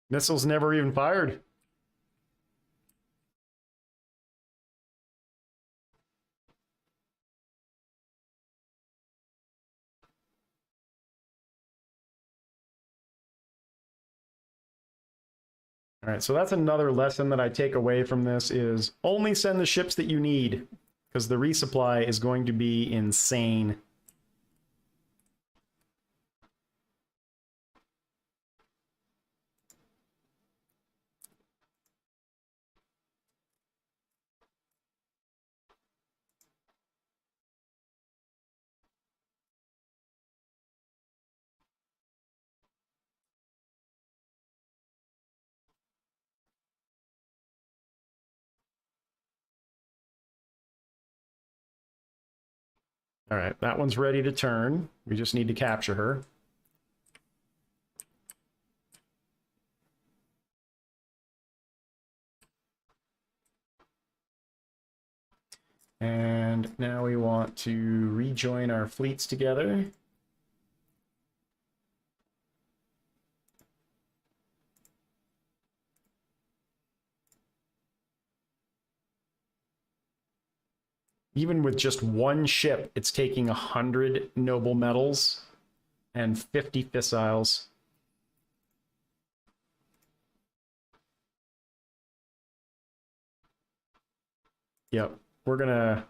Missiles never even fired. All right, so that's another lesson that I take away from this is only send the ships that you need, because the resupply is going to be insane. All right, that one's ready to turn. We just need to capture her. And now we want to rejoin our fleets together. Even with just one ship, it's taking 100 noble metals and 50 fissiles. Yep, we're gonna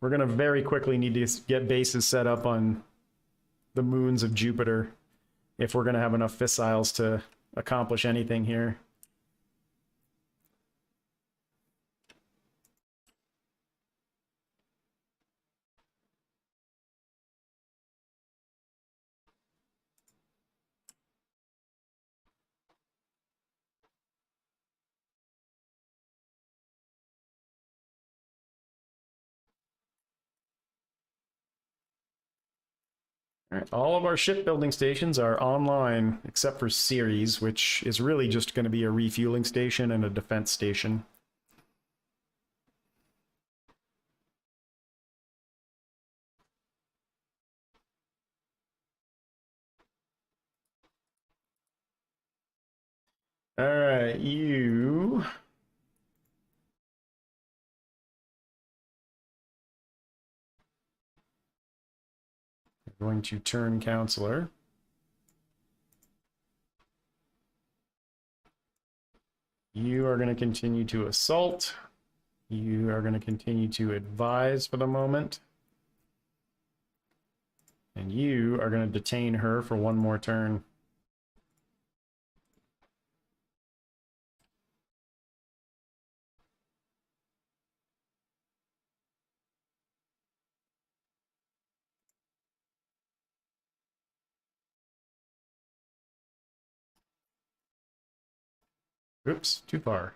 very quickly need to get bases set up on the moons of Jupiter if we're gonna have enough fissiles to accomplish anything here. All right, all of our shipbuilding stations are online, except for Ceres, which is really just going to be a refueling station and a defense station. All right, you... going to turn counselor. You are going to continue to assault. You are going to continue to advise for the moment. And you are going to detain her for one more turn. Oops, too far.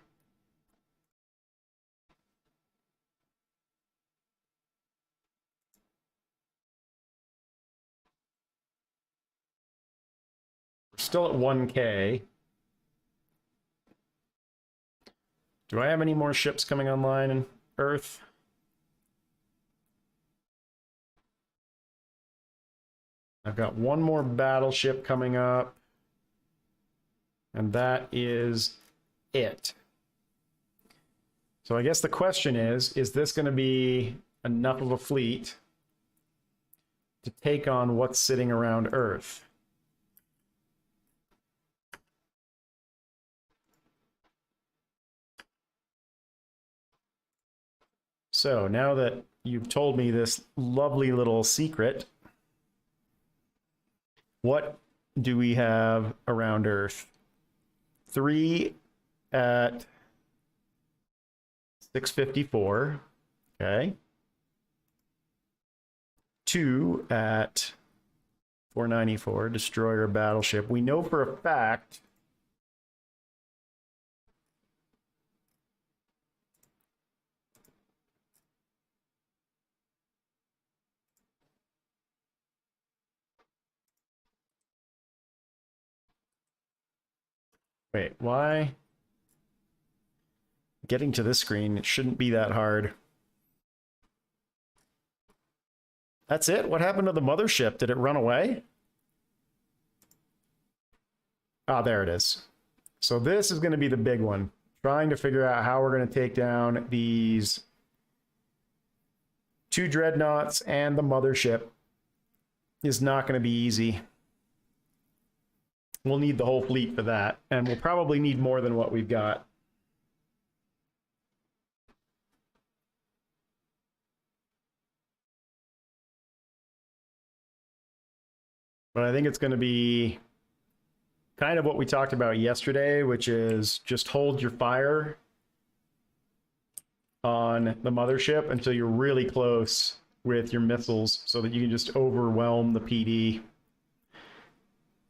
We're still at 1K. Do I have any more ships coming online in Earth? I've got one more battleship coming up. And that is it. So I guess the question is this going to be enough of a fleet to take on what's sitting around Earth? So now that you've told me this lovely little secret, what do we have around Earth? 3 at 654. Okay. 2 at 494, destroyer battleship. We know for a fact wait, why? Getting to this screen, it shouldn't be that hard. That's it? What happened to the mothership? Did it run away? Ah, there it is. So this is going to be the big one. Trying to figure out how we're going to take down these 2 dreadnoughts and the mothership is not going to be easy. We'll need the whole fleet for that, and we'll probably need more than what we've got. But I think it's going to be kind of what we talked about yesterday, which is just hold your fire on the mothership until you're really close with your missiles so that you can just overwhelm the PD.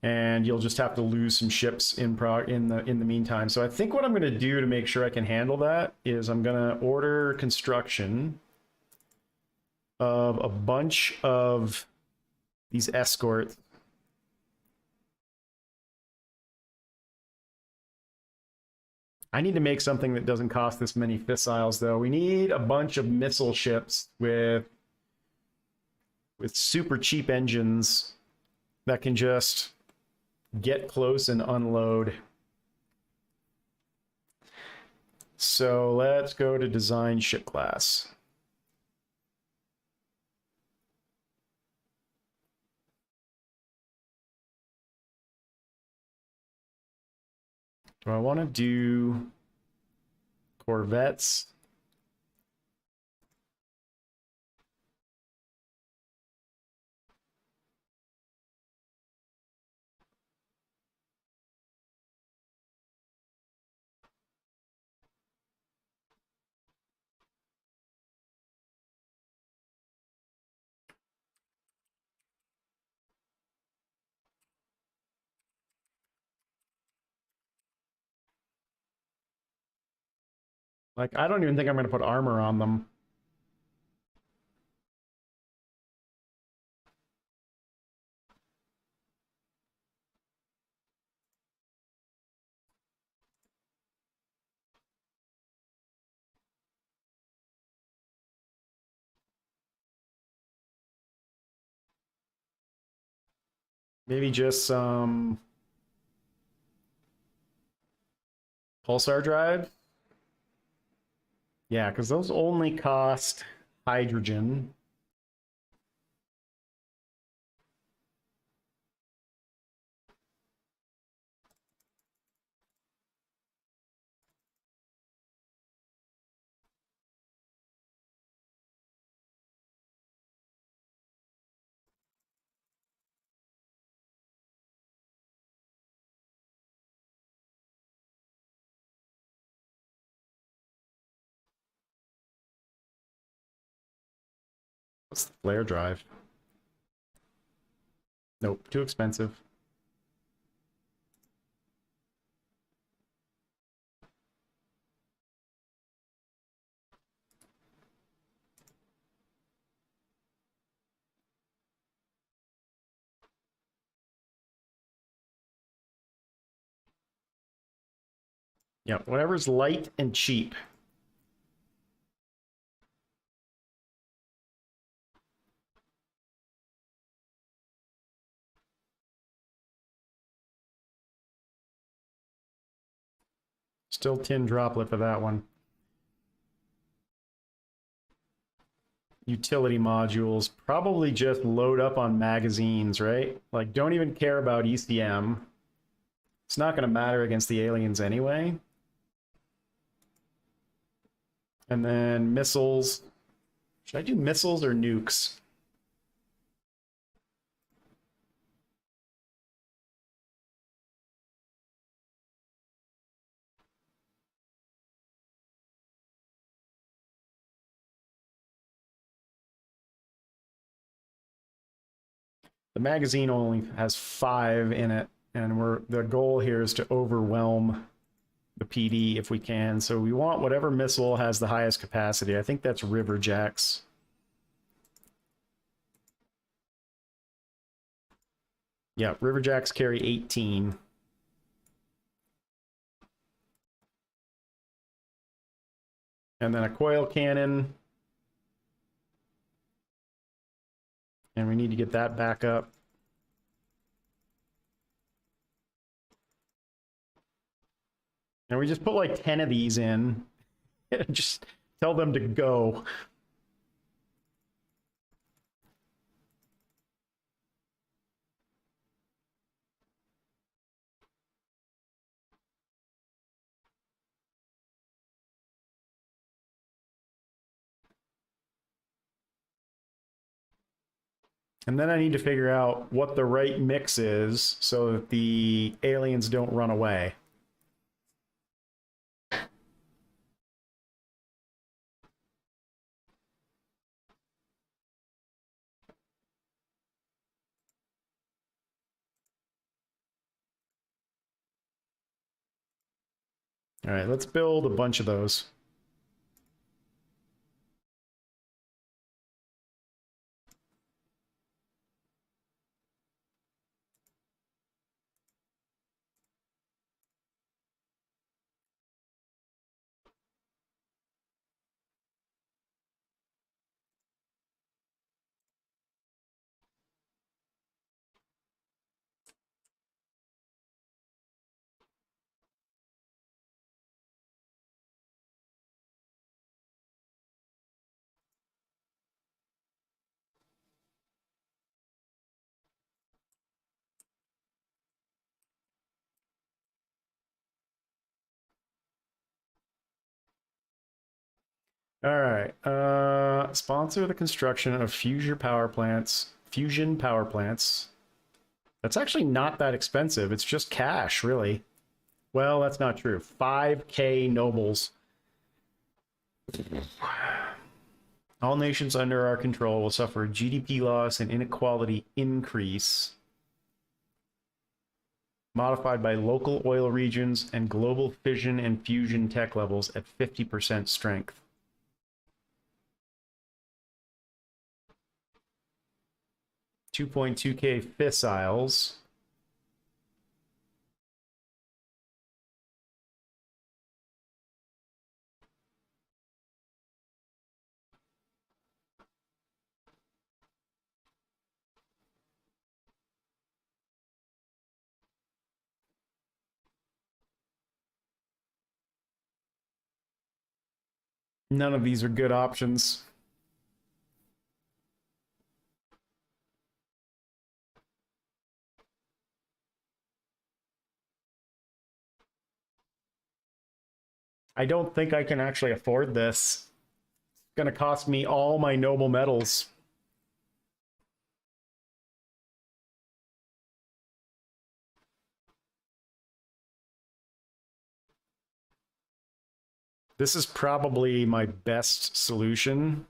And you'll just have to lose some ships in the meantime. So I think what I'm going to do to make sure I can handle that is I'm going to order construction of a bunch of these escorts. I need to make something that doesn't cost this many fissiles, though. We need a bunch of missile ships with super cheap engines that can just get close and unload. So let's go to design ship class. Do I want to do corvettes? Like, I don't even think I'm going to put armor on them. Maybe just some pulsar drive. Yeah, because those only cost hydrogen. What's the flare drive? Nope, too expensive. Yeah, whatever's light and cheap. Still tin droplet for that one. Utility modules, probably just load up on magazines, right? Like, don't even care about ECM. It's not going to matter against the aliens anyway. And then missiles. Should I do missiles or nukes? The magazine only has 5 in it, and the goal here is to overwhelm the PD if we can. So we want whatever missile has the highest capacity. I think that's Riverjacks. Yeah, Riverjacks carry 18. And then a coil cannon. And we need to get that back up. And we just put like 10 of these in. Just tell them to go. And then I need to figure out what the right mix is so that the aliens don't run away. All right, let's build a bunch of those. All right. Sponsor the construction of fusion power plants. Fusion power plants. That's actually not that expensive. It's just cash, really. Well, that's not true. 5K nobles. All nations under our control will suffer GDP loss and inequality increase, modified by local oil regions and global fission and fusion tech levels at 50% strength. $2.2K fissiles. None of these are good options. I don't think I can actually afford this. It's going to cost me all my noble metals. This is probably my best solution.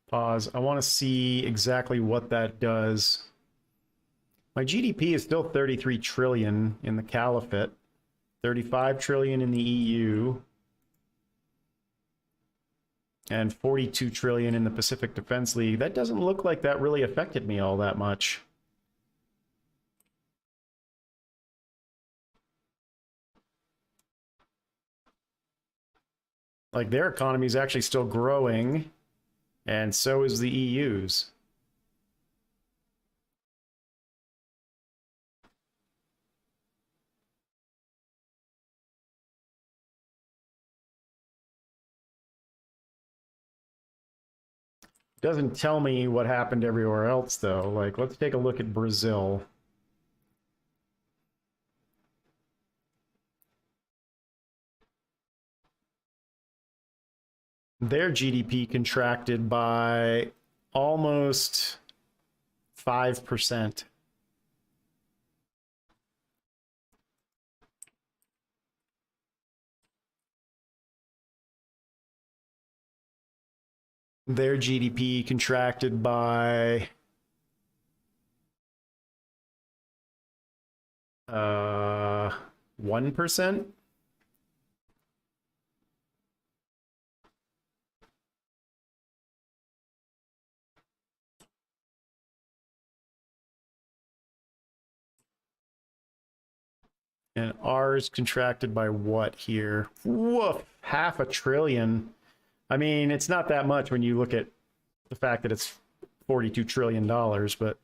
Pause. I want to see exactly what that does. My GDP is still 33 trillion in the caliphate. 35 trillion in the EU, and 42 trillion in the Pacific Defense League. That doesn't look like that really affected me all that much. Like, their economy is actually still growing, and so is the EU's. Doesn't tell me what happened everywhere else, though. Like, let's take a look at Brazil. Their GDP contracted by almost 5%. Their GDP contracted by 1%. And ours contracted by what here? Woof, $500 billion. I mean, it's not that much when you look at the fact that it's $42 trillion, but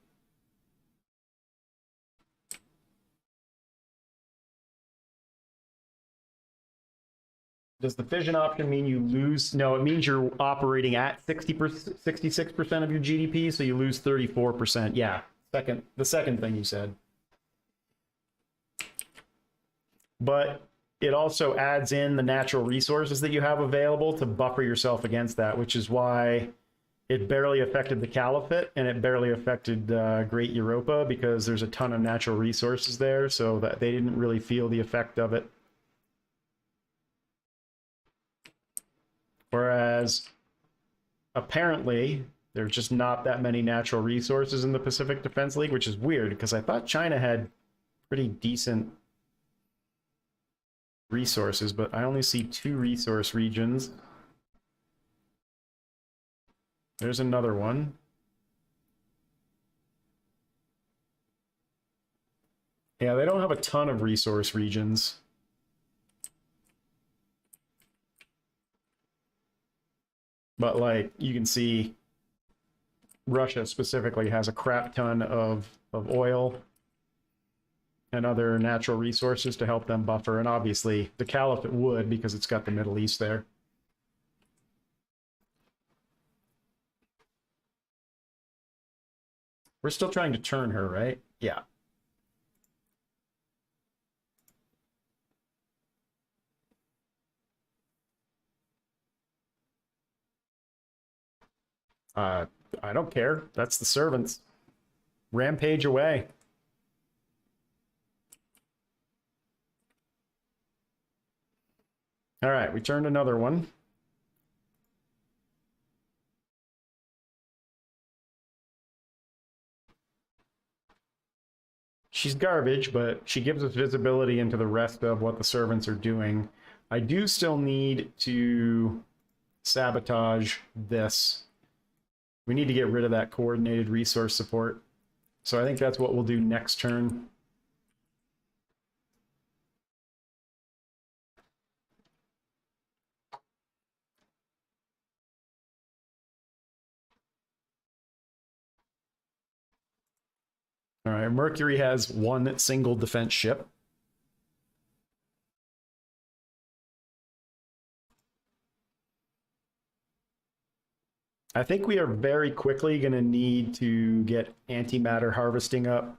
does the fission option mean you lose? No, it means you're operating at 60%, 66% of your GDP, so you lose 34%. Yeah, the second thing you said. But it also adds in the natural resources that you have available to buffer yourself against that, which is why it barely affected the Caliphate and it barely affected Great Europa, because there's a ton of natural resources there, so that they didn't really feel the effect of it. Whereas apparently there's just not that many natural resources in the Pacific Defense League, which is weird because I thought China had pretty decent resources, but I only see 2 resource regions. There's another one. Yeah, they don't have a ton of resource regions. But like you can see, Russia specifically has a crap ton of oil and other natural resources to help them buffer. And obviously the Caliphate would, because it's got the Middle East there. We're still trying to turn her, right? Yeah. I don't care. That's the servants. Rampage away. All right, we turned another one. She's garbage, but she gives us visibility into the rest of what the servants are doing. I do still need to sabotage this. We need to get rid of that coordinated resource support. So I think that's what we'll do next turn. All right, Mercury has 1 single defense ship. I think we are very quickly going to need to get antimatter harvesting up,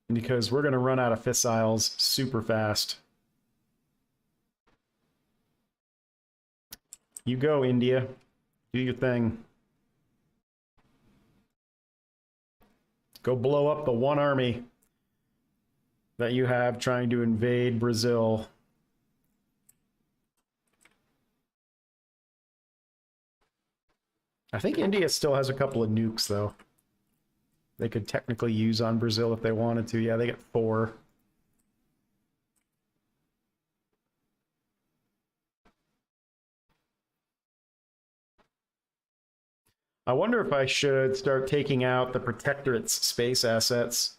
because we're going to run out of fissiles super fast. You go, India. Do your thing. Go blow up the one army that you have trying to invade Brazil. I think India still has a couple of nukes, though. They could technically use on Brazil if they wanted to. Yeah, they get 4. I wonder if I should start taking out the Protectorate's space assets.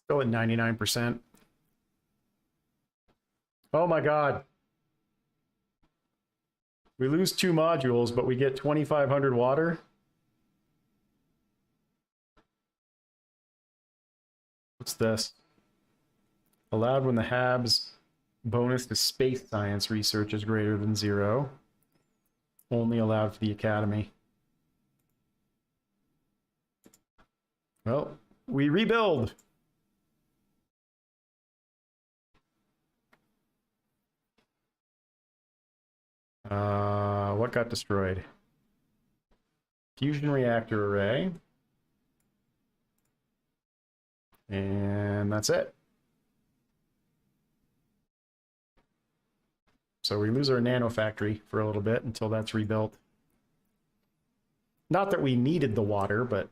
Still at 99%. Oh my God. We lose 2 modules, but we get 2,500 water. What's this? Allowed when the HAB's bonus to space science research is greater than 0. Only allowed for the Academy. Well, we rebuild. What got destroyed? Fusion reactor array. And that's it. So we lose our nano factory for a little bit until that's rebuilt. Not that we needed the water, but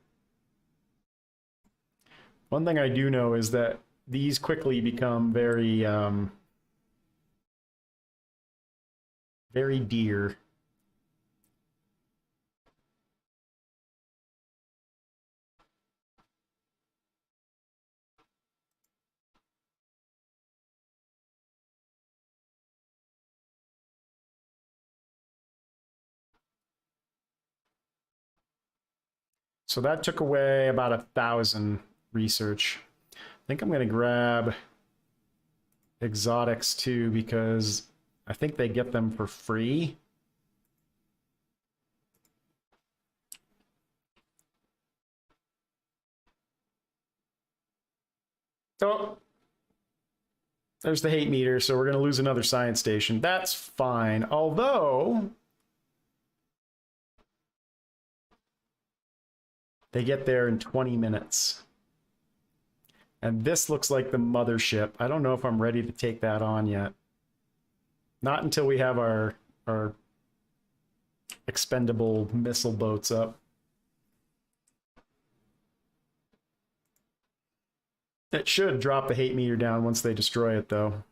one thing I do know is that these quickly become very, very dear. So that took away about 1,000 research. I think I'm going to grab exotics too, because I think they get them for free. Oh, there's the hate meter, so we're going to lose another science station. That's fine, although they get there in 20 minutes. And this looks like the mothership. I don't know if I'm ready to take that on yet. Not until we have our expendable missile boats up. It should drop the hate meter down once they destroy it, though.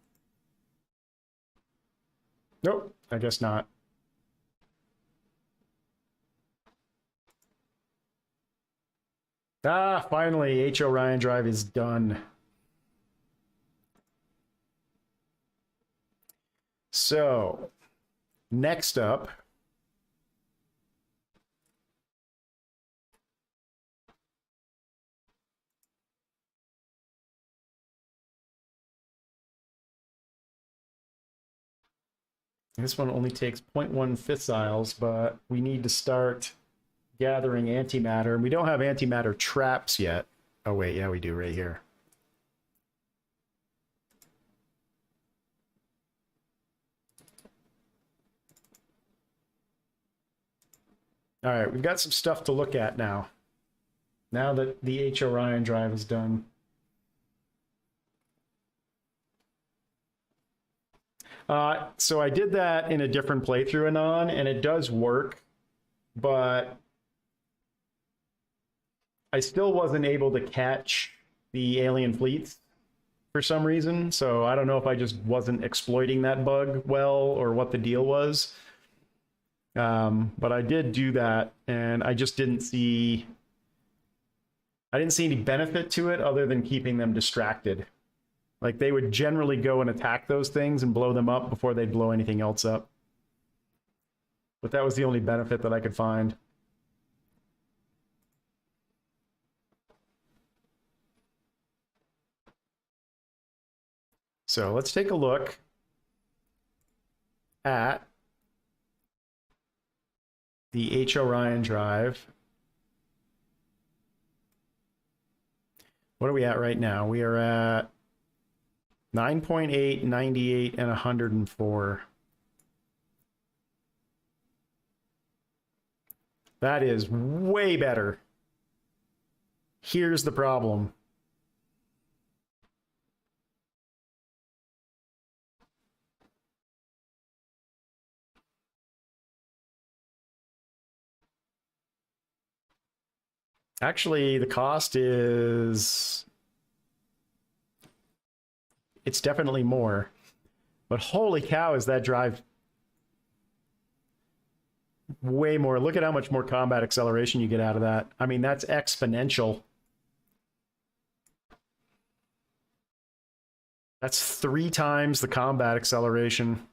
Nope, I guess not. Ah, finally, H. Orion Drive is done. So, next up, this one only takes 0.1 fissiles, but we need to start gathering antimatter. And we don't have antimatter traps yet. Oh, wait, yeah, we do right here. All right, we've got some stuff to look at now. Now that the H. Orion Drive is done. So I did that in a different playthrough, Anon, and it does work, but I still wasn't able to catch the alien fleets for some reason. So I don't know if I just wasn't exploiting that bug well or what the deal was. But I did do that, and I just didn't see any benefit to it other than keeping them distracted. Like, they would generally go and attack those things and blow them up before they'd blow anything else up. But that was the only benefit that I could find. So let's take a look at the H. Orion drive. What are we at right now? We are at 9.8, 98, and 104. That is way better. Here's the problem. Actually, the cost is... it's definitely more. But holy cow, is that drive way more. Look at how much more combat acceleration you get out of that. I mean, that's exponential. That's 3 times the combat acceleration.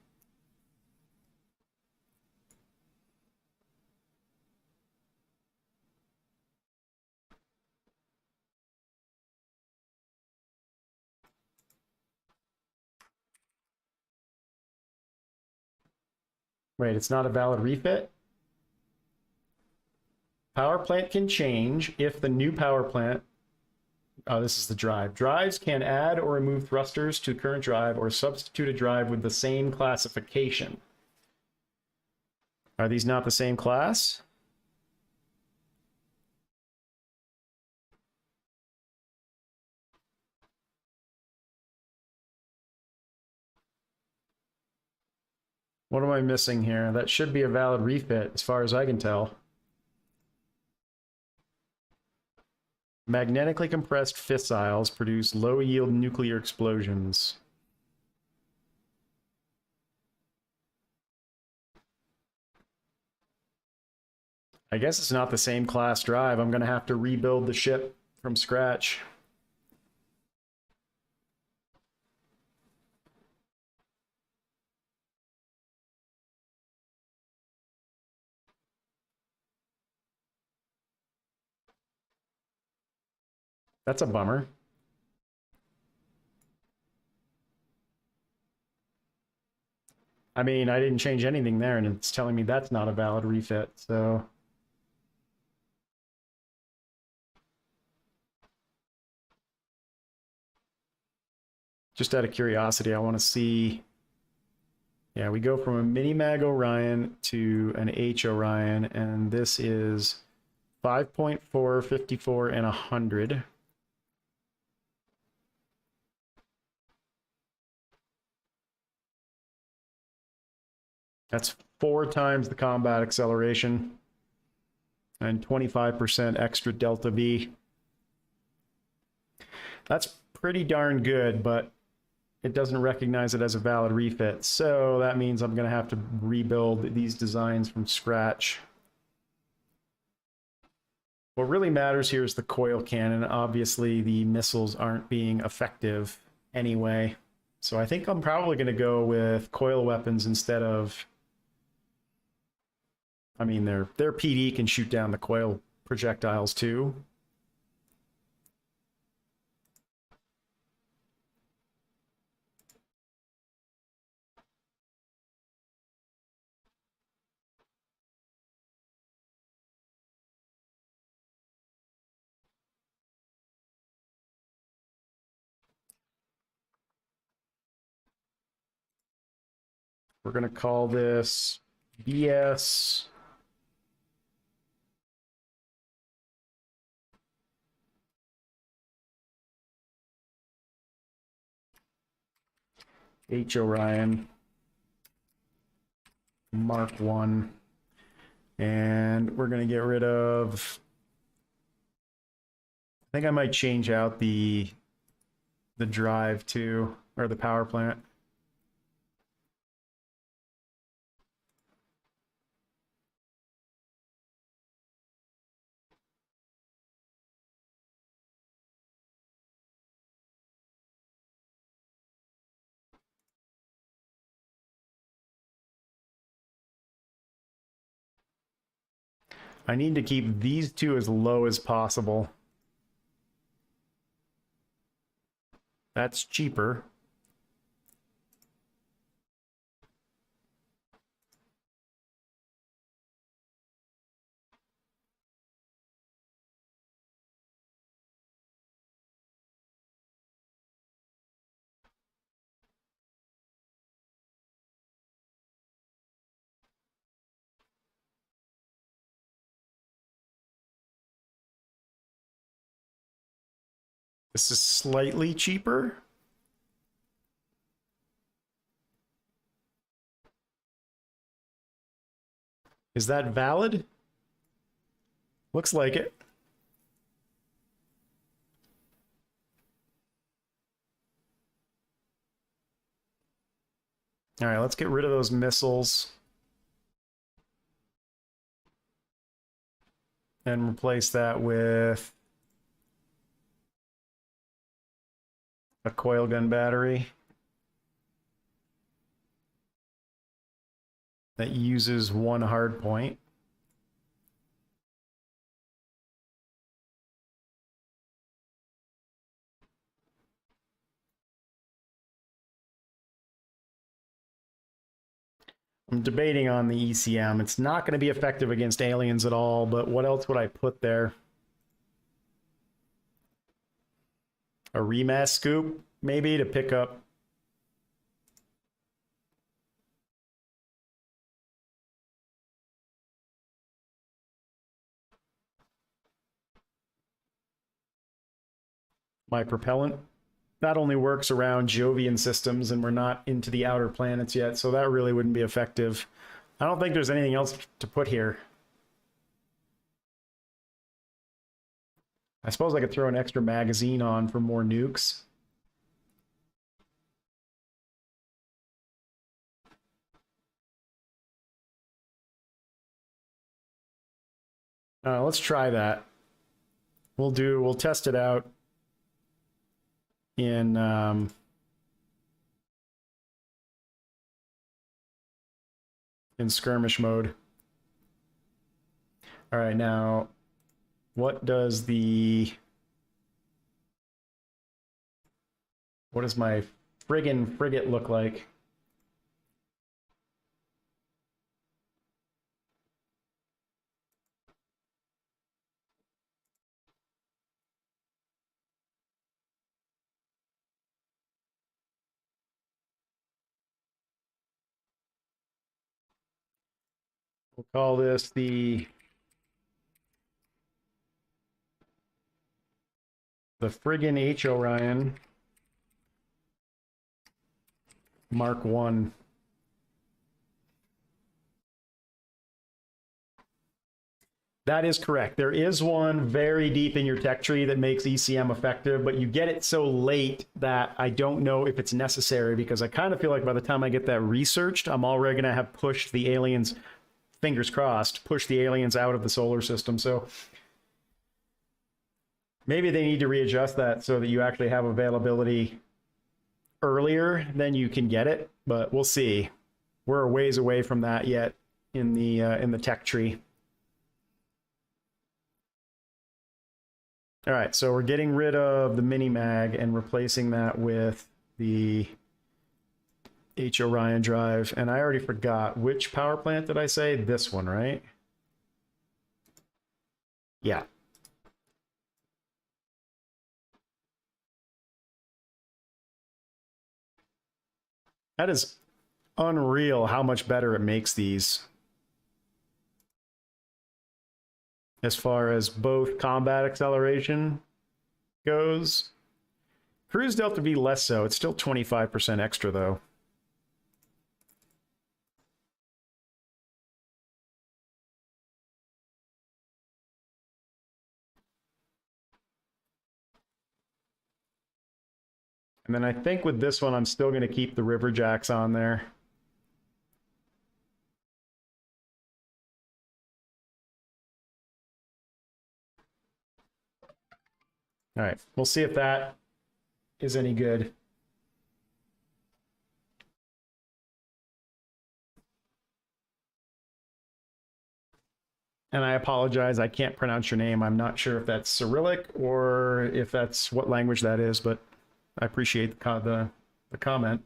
Wait, it's not a valid refit? Power plant can change if the new power plant... oh, this is the drive. Drives can add or remove thrusters to current drive or substitute a drive with the same classification. Are these not the same class? What am I missing here? That should be a valid refit as far as I can tell. Magnetically compressed fissiles produce low-yield nuclear explosions. I guess it's not the same class drive. I'm going to have to rebuild the ship from scratch. That's a bummer. I mean, I didn't change anything there, and it's telling me that's not a valid refit, so... just out of curiosity, I want to see... yeah, we go from a mini-mag Orion to an H Orion, and this is 5.4, 54, and 100. That's 4 times the combat acceleration and 25% extra delta V. That's pretty darn good, but it doesn't recognize it as a valid refit. So that means I'm going to have to rebuild these designs from scratch. What really matters here is the coil cannon. Obviously, the missiles aren't being effective anyway. So I think I'm probably going to go with coil weapons instead of... I mean, their PD can shoot down the coil projectiles too. We're going to call this BS H Orion Mark 1. And we're going to get rid of... I think I might change out the drive too, or the power plant. I need to keep these two as low as possible. That's cheaper. This is slightly cheaper. Is that valid? Looks like it. All right, let's get rid of those missiles and replace that with a coil gun battery that uses one hard point. I'm debating on the ECM. It's not going to be effective against aliens at all, but what else would I put there? A remass scoop, maybe, to pick up. My propellant. That only works around Jovian systems, and we're not into the outer planets yet, so that really wouldn't be effective. I don't think there's anything else to put here. I suppose I could throw an extra magazine on for more nukes. Let's try that. We'll test it out in skirmish mode. All right, now what does my friggin' frigate look like? We'll call this the friggin' H. Orion Mark 1. That is correct. There is one very deep in your tech tree that makes ECM effective, but you get it so late that I don't know if it's necessary, because I kind of feel like by the time I get that researched, I'm already going to have pushed the aliens, fingers crossed, push the aliens out of the solar system. So maybe they need to readjust that so that you actually have availability earlier than you can get it, but we'll see. We're a ways away from that yet in the tech tree. All right, so we're getting rid of the mini mag and replacing that with the H. Orion drive. And I already forgot, which power plant did I say? This one, right? Yeah. That is unreal how much better it makes these. As far as both combat acceleration goes. Cruise Delta V less so. It's still 25% extra though. And then I think with this one, I'm still going to keep the river jacks on there. All right, we'll see if that is any good. And I apologize, I can't pronounce your name. I'm not sure if that's Cyrillic or if that's what language that is, but I appreciate the comment.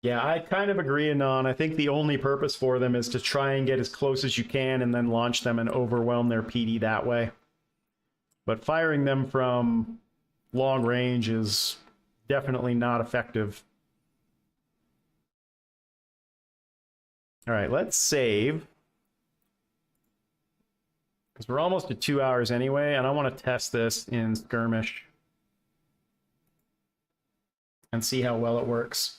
Yeah, I kind of agree, Anon. I think the only purpose for them is to try and get as close as you can and then launch them and overwhelm their PD that way. But firing them from long range is definitely not effective. All right, let's save. Because we're almost at 2 hours anyway, and I want to test this in skirmish and see how well it works.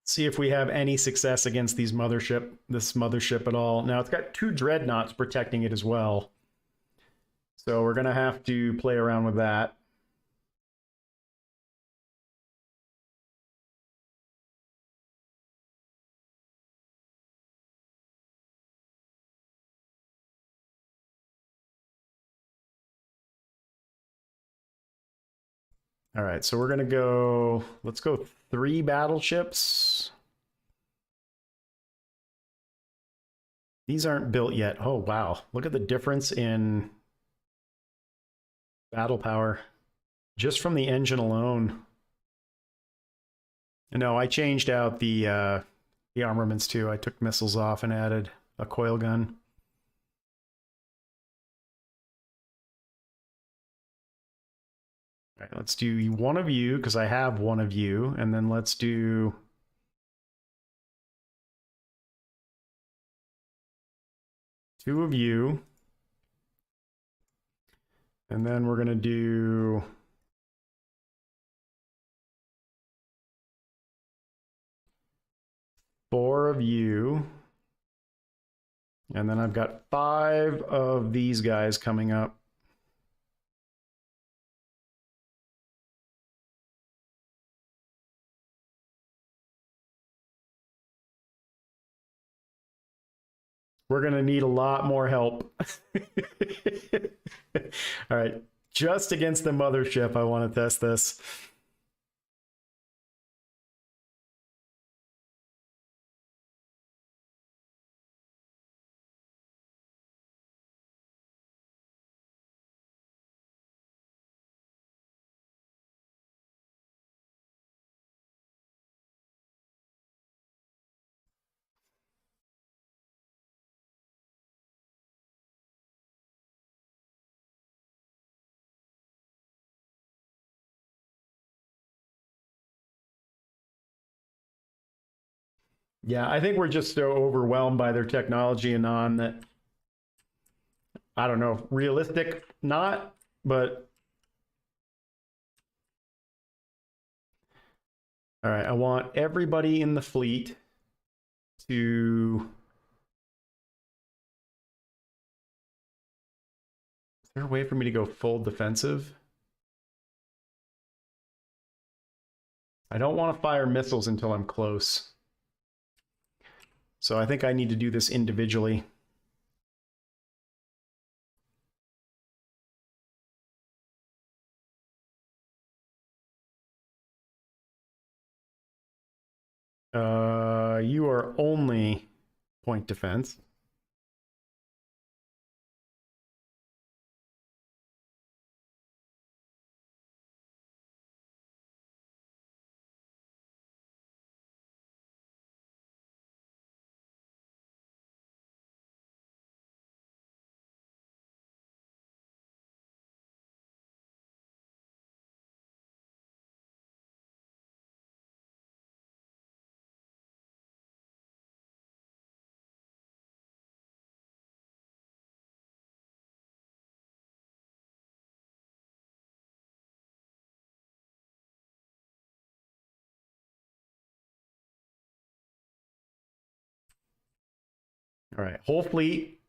See if we have any success against this mothership at all. Now it's got 2 dreadnoughts protecting it as well. So we're gonna have to play around with that. All right, so we're gonna go, let's go 3 battleships. These aren't built yet. Oh, wow. Look at the difference in battle power just from the engine alone. No, I changed out the armaments too. I took missiles off and added a coil gun. All right, let's do 1 of you because I have 1 of you, and then let's do two of you. And then we're going to do four of you. And then I've got 5 of these guys coming up. We're going to need a lot more help. All right. Just against the mothership, I want to test this. Yeah, I think we're just so overwhelmed by their technology and on that, I don't know, realistic, not, but all right, I want everybody in the fleet to... Is there a way for me to go full defensive? I don't want to fire missiles until I'm close. So I think I need to do this individually. You are only point defense. All right, whole fleet.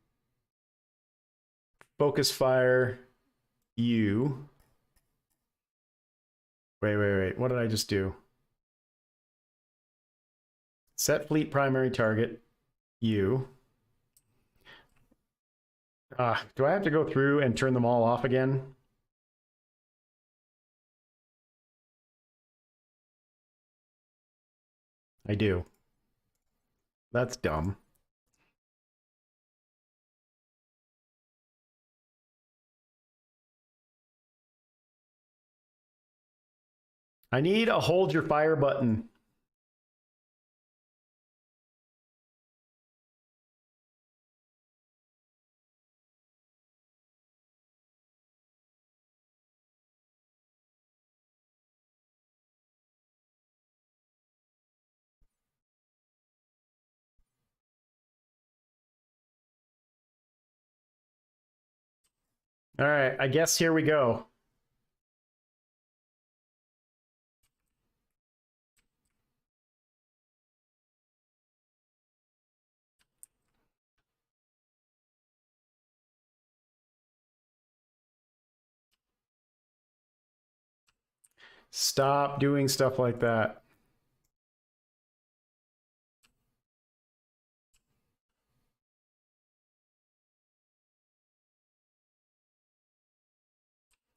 Focus fire you. Wait. What did I just do? Set fleet primary target, you. Do I have to go through and turn them all off again? I do. That's dumb. I need a hold your fire button. All right, I guess here we go. Stop doing stuff like that.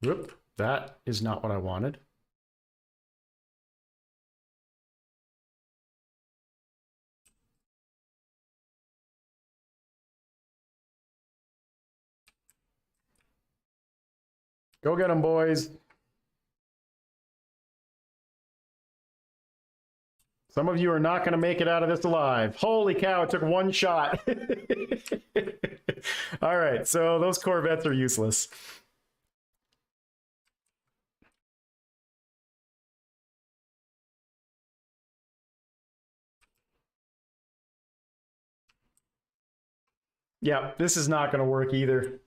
Whoop, that is not what I wanted. Go get them, boys. Some of you are not going to make it out of this alive. Holy cow, it took one shot. All right, so those Corvettes are useless. Yeah, this is not going to work either.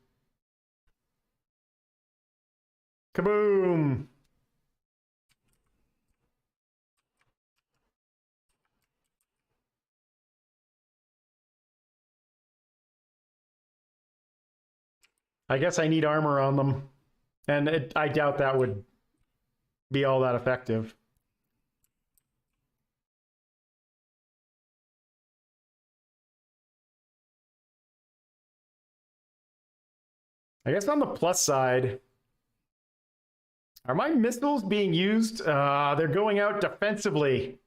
Kaboom! I guess I need armor on them. And I doubt that would be all that effective. I guess on the plus side, are my missiles being used? They're going out defensively.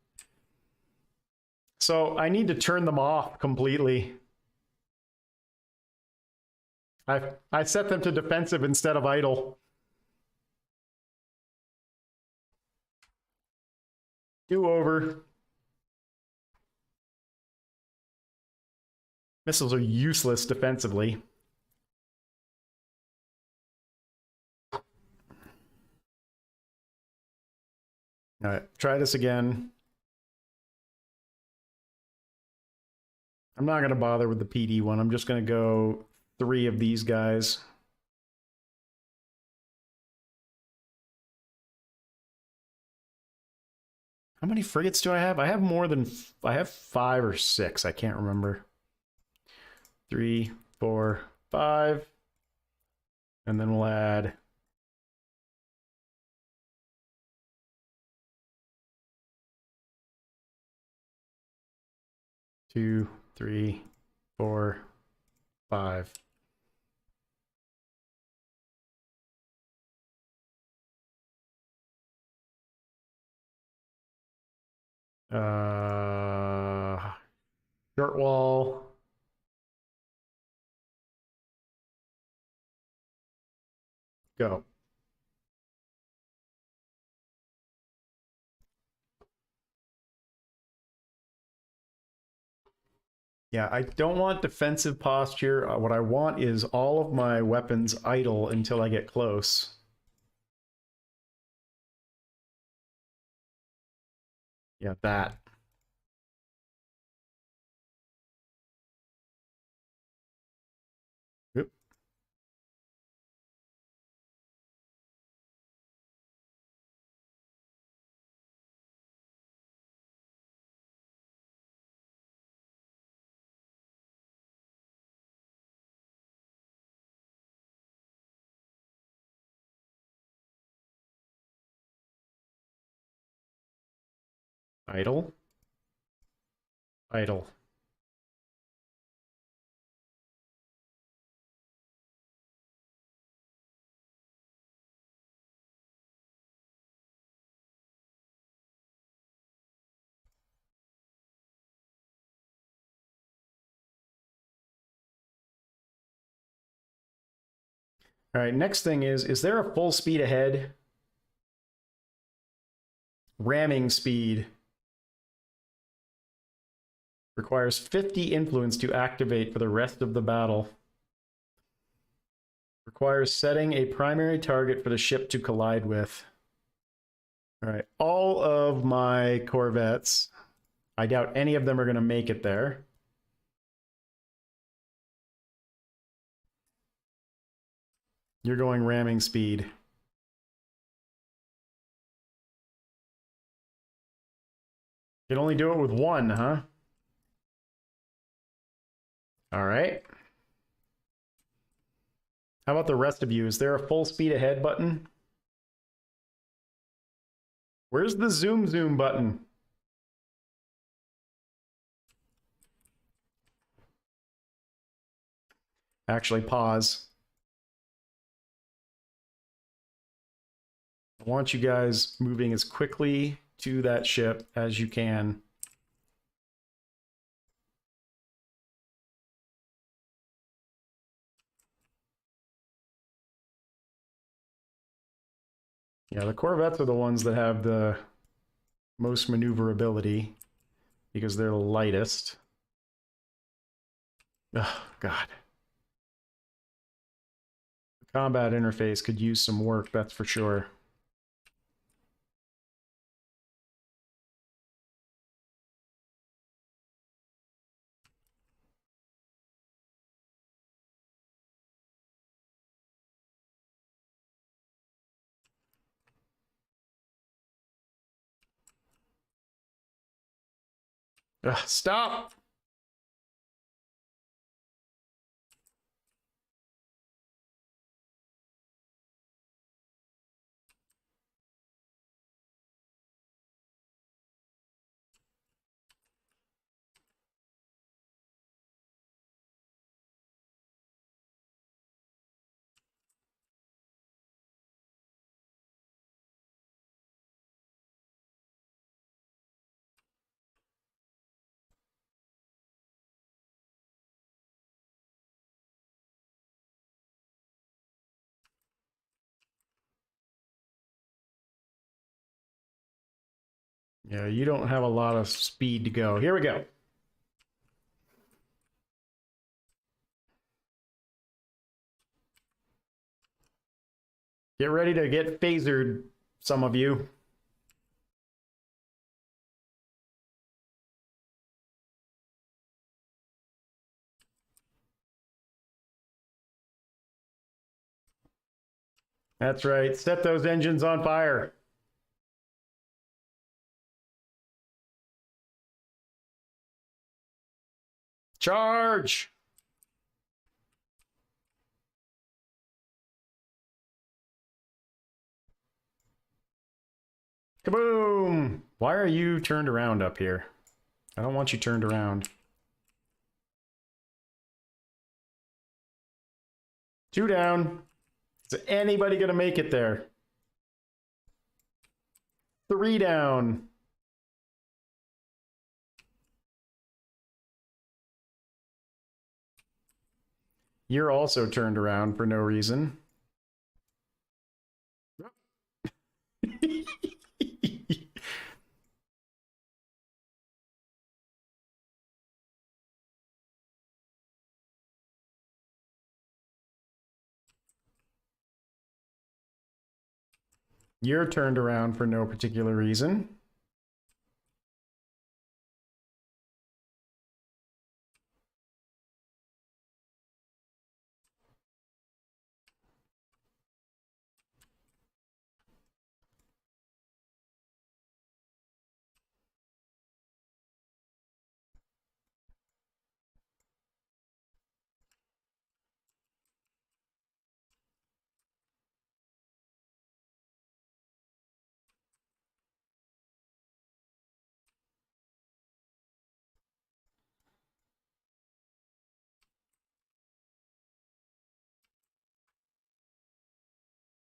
So I need to turn them off completely. I set them to defensive instead of idle. Do over. Missiles are useless defensively. All right, try this again. I'm not going to bother with the PD one. I'm just going to go 3 of these guys. How many frigates do I have? I have more than... I have 5 or 6. I can't remember. 3, 4, 5. And then we'll add... Two, 3, 4, 5. Short wall. Go. Yeah, I don't want defensive posture. What I want is all of my weapons idle until I get close. Yeah, that. Oop. Idle. Idle. All right, next thing is there a full speed ahead? Ramming speed. Requires 50 influence to activate for the rest of the battle. Requires setting a primary target for the ship to collide with. All right, all of my corvettes, I doubt any of them are going to make it there. You're going ramming speed. You can only do it with one, huh? All right. How about the rest of you? Is there a full speed ahead button? Where's the zoom button? Actually, pause. I want you guys moving as quickly to that ship as you can. Yeah, the corvettes are the ones that have the most maneuverability because they're the lightest. Oh, God. The combat interface could use some work, that's for sure. Ugh, stop! Yeah, you don't have a lot of speed to go. Here we go. Get ready to get phasered, some of you. That's right. Set those engines on fire. Charge! Kaboom! Why are you turned around up here? I don't want you turned around. 2 down. Is anybody gonna make it there? 3 down. You're also turned around for no reason. You're turned around for no particular reason.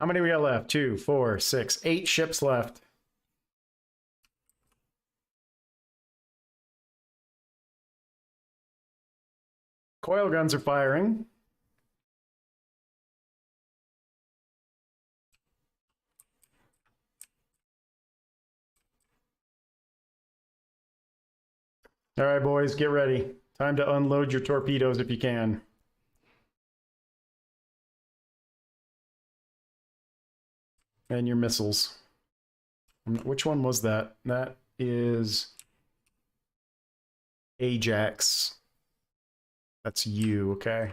How many we got left? 2, 4, 6, 8 ships left. Coil guns are firing. All right, boys, get ready. Time to unload your torpedoes if you can. And your missiles. Which one was that? That is Ajax. That's you, okay.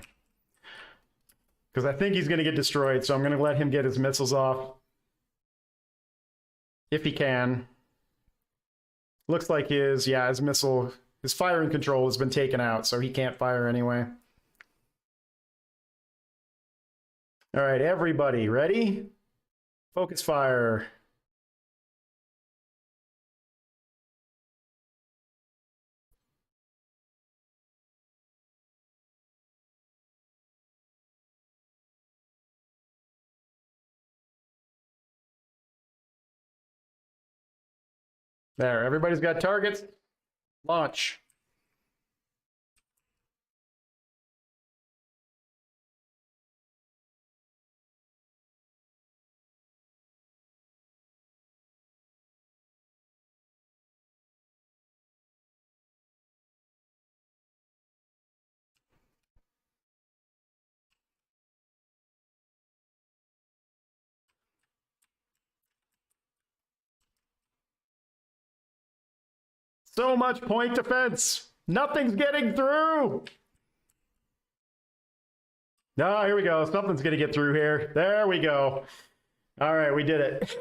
Because I think he's going to get destroyed, so I'm going to let him get his missiles off. If he can. Looks like his firing control has been taken out, so he can't fire anyway. All right, everybody, ready? Focus fire. There, everybody's got targets. Launch. So much point defense. Nothing's getting through. No, here we go. Something's going to get through here. There we go. All right, we did it.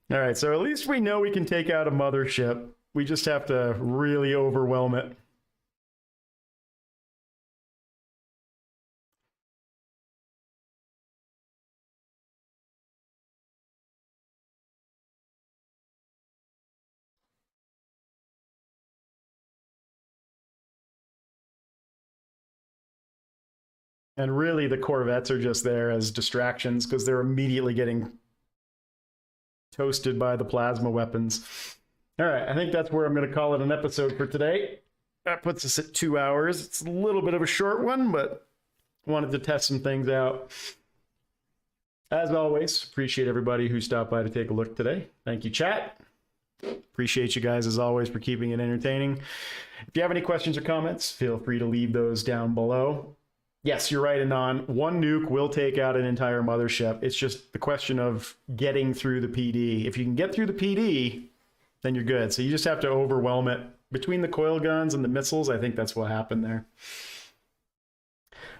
All right, so at least we know we can take out a mothership. We just have to really overwhelm it. And really, the corvettes are just there as distractions because they're immediately getting toasted by the plasma weapons. All right, I think that's where I'm going to call it an episode for today. That puts us at 2 hours. It's a little bit of a short one, but wanted to test some things out. As always, appreciate everybody who stopped by to take a look today. Thank you, chat. Appreciate you guys, as always, for keeping it entertaining. If you have any questions or comments, feel free to leave those down below. Yes, you're right, Anon. One nuke will take out an entire mothership. It's just the question of getting through the PD. If you can get through the PD, then you're good. So you just have to overwhelm it. Between the coil guns and the missiles, I think that's what happened there.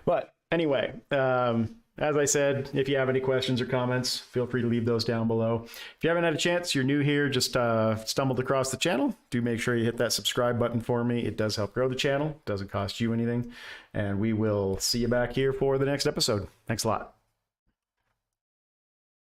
But anyway, as I said, if you have any questions or comments, feel free to leave those down below. If you haven't had a chance, you're new here, just stumbled across the channel, do make sure you hit that subscribe button for me. It does help grow the channel. It doesn't cost you anything. And we will see you back here for the next episode. Thanks a lot.